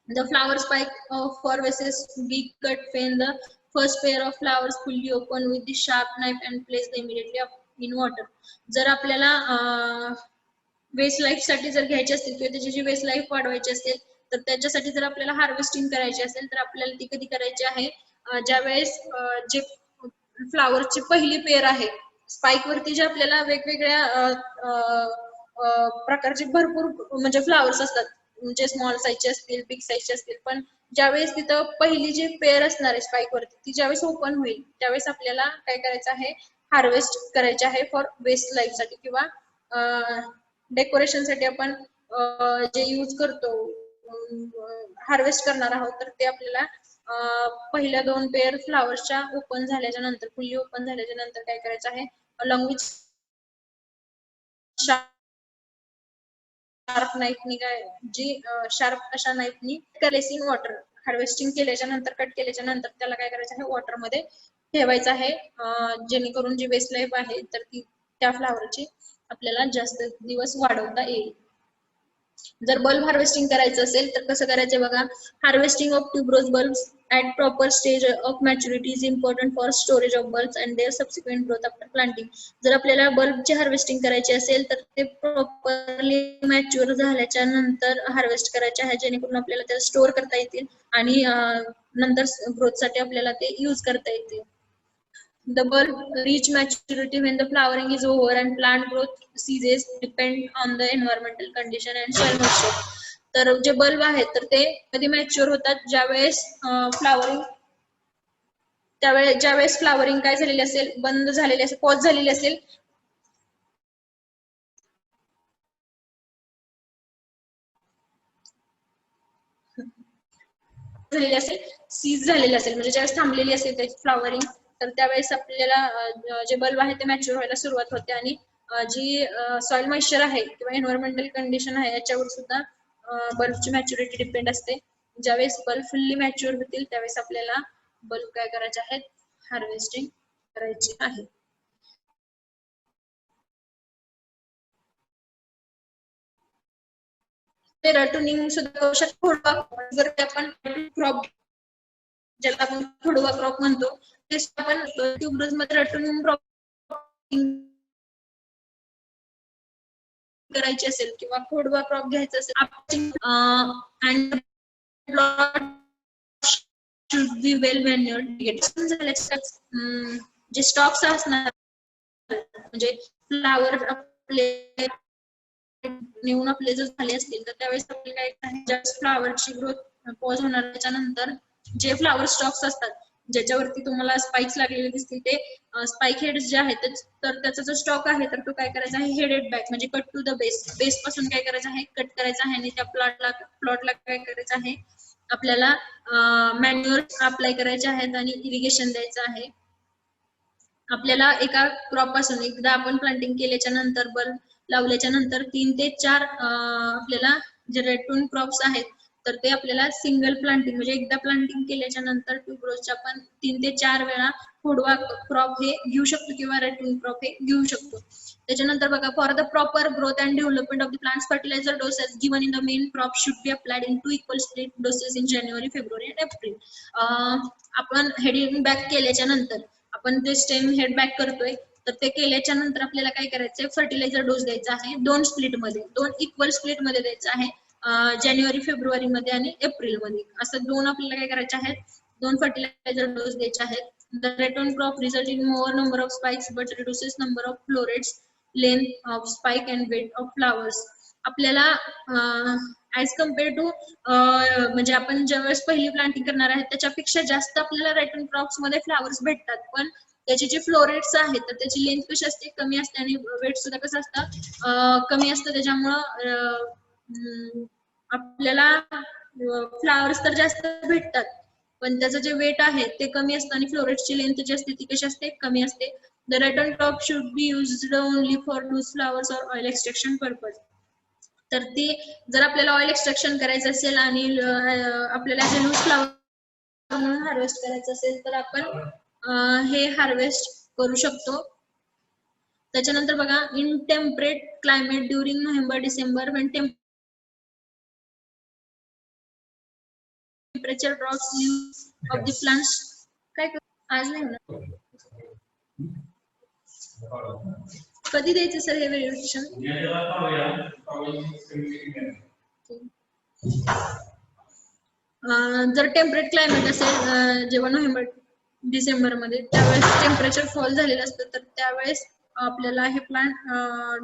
the flower spike of four vases be cut when the first pair of flowers fully open with the sharp knife and place them immediately in water. जर आपल्याला वेस्ट लाईफ साठी जर घ्यायची असतील किंवा त्याची जी वेस्ट लाईफ वाढवायची असेल तर त्याच्यासाठी जर आपल्याला हार्वेस्टिंग करायची असेल तर आपल्याला ती कधी करायची आहे ज्यावेळेस जे फ्लावरची पहिली पेअर आहे स्पाइक वरती जे आपल्याला वेगवेगळ्या प्रकारचे भरपूर म्हणजे फ्लावर्स असतात म्हणजे स्मॉल साईजचे असतील बिग साईजचे असतील पण ज्यावेळेस तिथं पहिली जी पेअर असणार आहे स्पाइक वरती ती ज्यावेळेस ओपन होईल त्यावेळेस आपल्याला काय करायचं आहे हार्वेस्ट करायचे आहे फॉर वेस्ट लाईफ साठी किंवा डेकोरेशन साठी आपण जे यूज करतो हार्वेस्ट करणार आहोत तर ते आपल्याला पहिल्या दोन पेअर फ्लावर्सच्या ओपन झाल्याच्या नंतर फुल्ली ओपन झाल्याच्या नंतर काय करायचं आहे अलॉंग विथ शार्प नाईफनी काय जी शार्प अशा नाईफनी प्लेसिंग वॉटर हार्वेस्टिंग केल्याच्या नंतर कट केल्याच्या नंतर त्याला काय करायचं आहे वॉटर मध्ये ठेवायचं आहे जेणेकरून जी वेस्ट लाईफ आहे तर ती त्या फ्लावरची आपल्याला जास्त दिवस वाढवता येईल. जर बल्ब हार्वेस्टिंग करायचं असेल तर कसं करायचं बघा harvesting of tuberose bulbs at proper stage of maturity is important for storage of bulbs and their subsequent growth after planting. जर आपल्याला बल्बची हार्वेस्टिंग करायची असेल तर ते प्रॉपरली मॅच्युअर झाल्याच्या नंतर हार्वेस्ट करायचे आहे जेणेकरून आपल्याला ते स्टोअर करता येतील आणि नंतर ग्रोथ साठी आपल्याला ते यूज करता येतील. The bulb reach maturity when the flowering is over and plant growth ceases depend on the environmental condition and soil moisture. तर जे बल्ब आहेत तर ते कधी मॅच्युअर होतात ज्यावेळेस फ्लावरिंग त्यावेळेस ज्यावेळेस फ्लावरिंग काय झालेली असेल बंद झालेली असेल पॉज झालेली असेल सीज झालेली असेल म्हणजे ज्यावेळेस थांबलेली असेल त्याची फ्लावरिंग तर त्यावेळेस आपल्याला जे बल्ब आहे ते मॅच्युअर व्हायला सुरुवात होते आणि जी सॉइल मॉइश्चर आहे किंवा एन्व्हायरमेंटल कंडिशन आहे याच्यावर सुद्धा बल्बची मॅच्युरिटी डिपेंड असते. ज्यावेळेस बल्ब फुल्ली मॅच्युअर होतील त्यावेळेस आपल्याला बल्ब काय करायचे आहेत, हार्वेस्टिंग करायची आहे. टुनिंग सुद्धा करू शकतो. जर आपण क्रॉप ज्याला आपण खोडवा क्रॉप म्हणतो ते आपण ट्यूबरोज मध्ये टुनिंग क्रॉप करायची असेल किंवा खोडवा क्रॉप घ्यायचा असेल and plot should be well manured. जे स्टॉक्स असणार म्हणजे फ्लावर आपले नेऊन आपले जर झाले असतील तर त्यावेळेस आपल्याला काय फ्लावरची ग्रोथ पॉज होणार त्याच्यानंतर जे फ्लावर स्टॉक्स असतात ज्याच्यावरती तुम्हाला स्पाइक्स लागलेले दिसतील ते स्पाइक हेड्स जे आहेत तर त्याचा जो स्टॉक आहे तर तो काय करायचा आहे, हेडेड बॅक म्हणजे कट टू द बेस पासून काय करायचं आहे, कट करायचं आहे आणि त्या प्लॉटला काय करायचं आहे, आपल्याला मॅन्युअर अप्लाय करायचे आहेत आणि इरिगेशन द्यायचं आहे. आपल्याला एका क्रॉप पासून एकदा आपण प्लांटिंग केल्याच्या नंतर बल्ब लावल्याच्या नंतर 3 ते 4 आपल्याला जे रेटून क्रॉप्स आहेत तर ते आपल्याला सिंगल प्लांटिंग म्हणजे एकदा प्लांटिंग केल्याच्या नंतर ट्यूबरोजच्या आपण 3 ते 4 वेळा खोडवा क्रॉप हे घेऊ शकतो किंवा रेटून क्रॉप हे घेऊ शकतो. त्याच्यानंतर बघा, for the proper growth and development of the plants fertilizer doses given in the main crop should be applied in 2 equal split doses in जानेवारी, फेब्रुवारी अँड एप्रिल. आपण हेडिंग बॅक केल्याच्या नंतर आपण जे स्टेम हेड बॅक करतोय तर ते केल्याच्या नंतर आपल्याला काय करायचंय, फर्टिलायझर डोस द्यायचा आहे 2 स्प्लिट मध्ये, 2 इक्वल स्प्लिट मध्ये द्यायचा आहे. जानेवारी फेब्रुवारी मध्ये आणि एप्रिल मध्ये असं 2 आपल्याला काय करायचे आहेत, 2 फर्टिलायझर डोस द्यायचे आहेत. The return crop result in more number of spikes but reduces number of florets, length of spike and weight of flowers. आपल्याला ऍज कम्पेअर टू म्हणजे आपण ज्यावेळेस पहिली प्लांटिंग करणार आहे त्याच्यापेक्षा जास्त आपल्याला रेटन क्रॉप्स मध्ये फ्लावर्स भेटतात, पण त्याचे जे फ्लोरेट्स आहेत तर त्याची लेंथ कशी असते, कमी असते आणि वेट सुद्धा कसं असतं, कमी असतं. त्याच्यामुळं आपल्याला फ्लावर्स तर जास्त भेटतात पण त्याचं जे वेट आहे ते कमी असतं आणि फ्लोरेट्सची लेंथ जी असते ती कशी असते, कमी असते. The ratoon crop should be used only for loose flowers or oil extraction purpose. तर ती जर आपल्याला ऑइल एक्सट्रॅक्शन करायचं असेल आणि आपल्याला जे लूज फ्लावर म्हणून हार्वेस्ट करायचं असेल तर आपण हे हार्वेस्ट करू शकतो. त्याच्यानंतर बघा, in temperate climate during November December when temperature drops leaves of the plants. काय आज नाही होणार, कधी द्यायचं सर हे व्हेरिएशन? जर टेम्परेट क्लायमेट असेल जेव्हा नोव्हेंबर डिसेंबर मध्ये त्यावेळेस टेम्परेचर फॉल झालेलं असतं तर त्यावेळेस आपल्याला हे प्लांट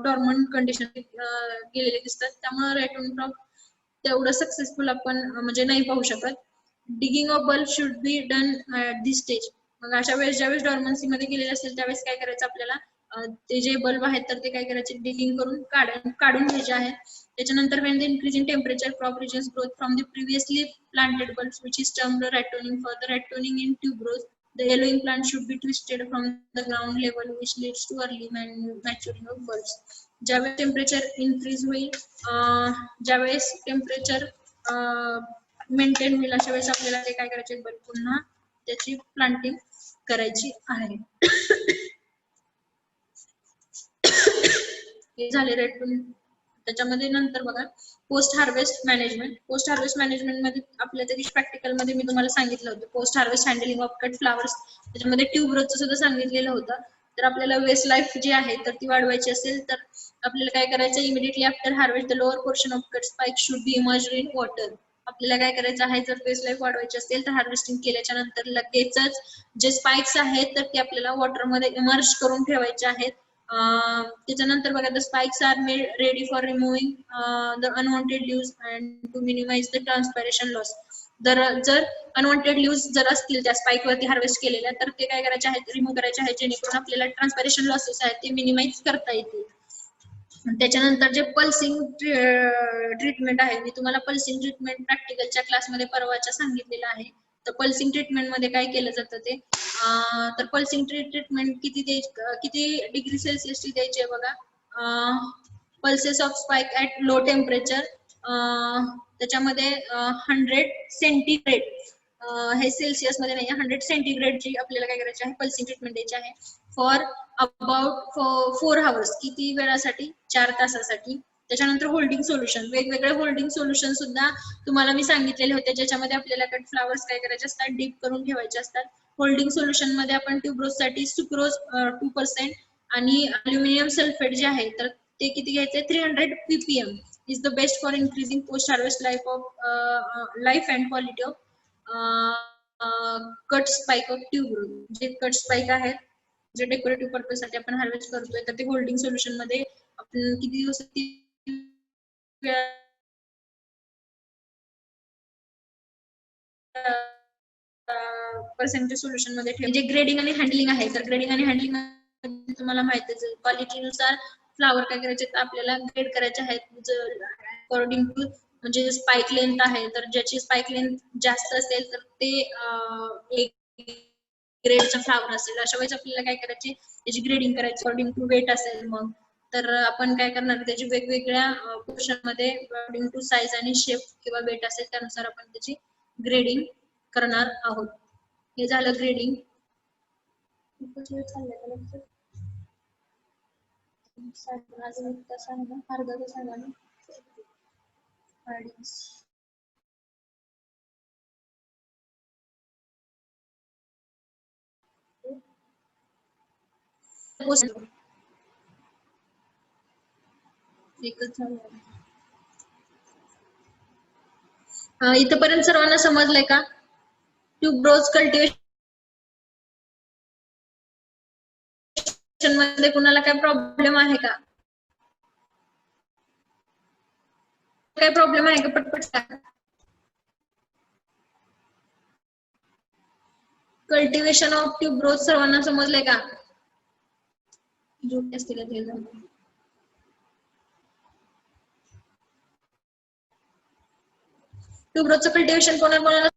डॉर्मंट कंडिशन गेलेले दिसतात, त्यामुळे रेटून क्रॉप तेवढं सक्सेसफुल आपण म्हणजे नाही पाहू शकत. Digging of bulb should be done at this stage. मग अशा वेळेस ज्यावेळेस डॉर्मन्सी मध्ये गेलेले असेल त्यावेळेस काय करायचं आपल्याला, ते जे बल्ब आहेत तर ते काय करायचे, डिगिंग करून काढून घ्यायचे आहे. त्याच्यानंतर when the increase in temperature crop resumes growth from the previously planted bulbs which is termed rattoning. For the rattoning in tuberose, the yellowing plant should be twisted from the ground level which leads to early maturing of bulbs. ज्यावेळेस temperature increase होईल, ज्यावेळेस temperature maintain होईल अशा वेळेस आपल्याला ते काय करायचे, बल्ब पुन्हा त्याची प्लांटिंग करायची आहे. हे झाले रेटून. त्याच्यामध्ये नंतर बघा, post harvest management. Post harvest management मध्ये आपल्या तरी प्रॅक्टिकल मध्ये मी तुम्हाला सांगितलं होतं post harvest handling of cut flowers. त्याच्यामध्ये ट्यूबरोजचं सुद्धा सांगितलेलं होतं. तर आपल्याला वेस्ट लाईफ जी आहे तर ती वाढवायची असेल तर आपल्याला काय करायचं, immediately after harvest the lower portion of cut spike should be emerged in water. आपल्याला काय करायचं आहे, जर वेस्ट लाईफ वाढवायची असेल तर हार्वेस्टिंग केल्याच्या नंतर लगेचच जे स्पाइक्स आहेत तर ते आपल्याला वॉटरमध्ये इमर्ज करून ठेवायचे आहेत. त्याच्यानंतर बघा, the spikes are made ready for removing the unwanted leaves and to minimize the transpiration loss. जर अनवॉन्टेड लीव्स जर असतील त्या स्पाइक वरती हार्वेस्ट केलेल्या तर ते काय करायचे आहेत, रिमूव्ह करायचे आहेत जेणेकरून आपल्याला ट्रान्सपिरेशन लॉसेस आहेत ते मिनिमाइज करता येतील. त्याच्यानंतर जे पल्सिंग ट्रीटमेंट आहे, मी तुम्हाला पल्सिंग ट्रीटमेंट प्रॅक्टिकलच्या क्लासमध्ये परवाच्या सांगितलेलं आहे. तर पल्सिंग ट्रीटमेंट मध्ये काय केलं जातं ते, तर पल्सिंग ट्रीटमेंट किती डिग्री सेल्सिअसची द्यायची आहे बघा, pulses of spike at low temperature, त्याच्यामध्ये 100 सेंटीग्रेड, हे सेल्सिअस मध्ये नाही, 100 सेंटीग्रेडची आपल्याला काय करायची आहे, पल्सिंग ट्रीटमेंट द्यायची आहे फॉर अबाउट 4 आवर्स, किती वेळासाठी, 4 तासासाठी. त्याच्यानंतर होल्डिंग सोल्युशन, वेगवेगळे होल्डिंग सोल्युशन सुद्धा तुम्हाला मी सांगितलेले होते, ज्याच्यामध्ये आपल्याला कट फ्लावर्स काय करायचे असतात, डीप करून ठेवायचे असतात. होल्डिंग सोल्युशन मध्ये आपण ट्यूबरोज साठी सुक्रोज 2% आणि अल्युमिनियम सल्फेट जे आहे तर ते किती घ्यायचे, 300 ppm is the best for increasing post harvest life and quality of cut spike of tuberose. जे कट स्पाइक आहेत, जे डेकोरेटिव्ह पर्पज साठी आपण हार्वेस्ट करतोय, तर ते होल्डिंग सोल्युशन मध्ये आपण किती दिवस पर्सेंटेज सोल्युशन मध्ये ठेव. जे ग्रेडिंग आणि हँडलिंग आहे, तर ग्रेडिंग आणि हँडलिंग तुम्हाला माहितीच आहे, क्वालिटीनुसार फ्लावर काय करायचे, तर आपल्याला ग्रेड करायचे आहेत अकॉर्डिंग टू, म्हणजे स्पाइक लेंथ आहे, तर ज्याची स्पाइक लेंथ जास्त असेल तर ते एक ग्रेडचा फ्लावर असेल, अशा वेळेस आपल्याला काय करायचे, त्याची ग्रेडिंग करायची अकॉर्डिंग टू वेट असेल. मग तर आपण काय करणार, त्याची वेगवेगळ्या पोर्शन मध्ये अकॉर्डिंग टू साईज आणि शेप किंवा वेट असेल त्यानुसार आपण त्याची ग्रेडिंग करणार आहोत. हे झालं ग्रेडिंग. इथपर्यंत सर्वांना समजलंय का? ट्यूबरोज कल्टिवेशन मध्ये कुणाला काय प्रॉब्लेम आहे का? काय प्रॉब्लेम आहे का? पटपट सांगा. कल्टिवेशन ऑफ ट्यूबरोज सर्वांना समजलंय का? ट्यूबरोजचं कल्टिवेशन कोणाला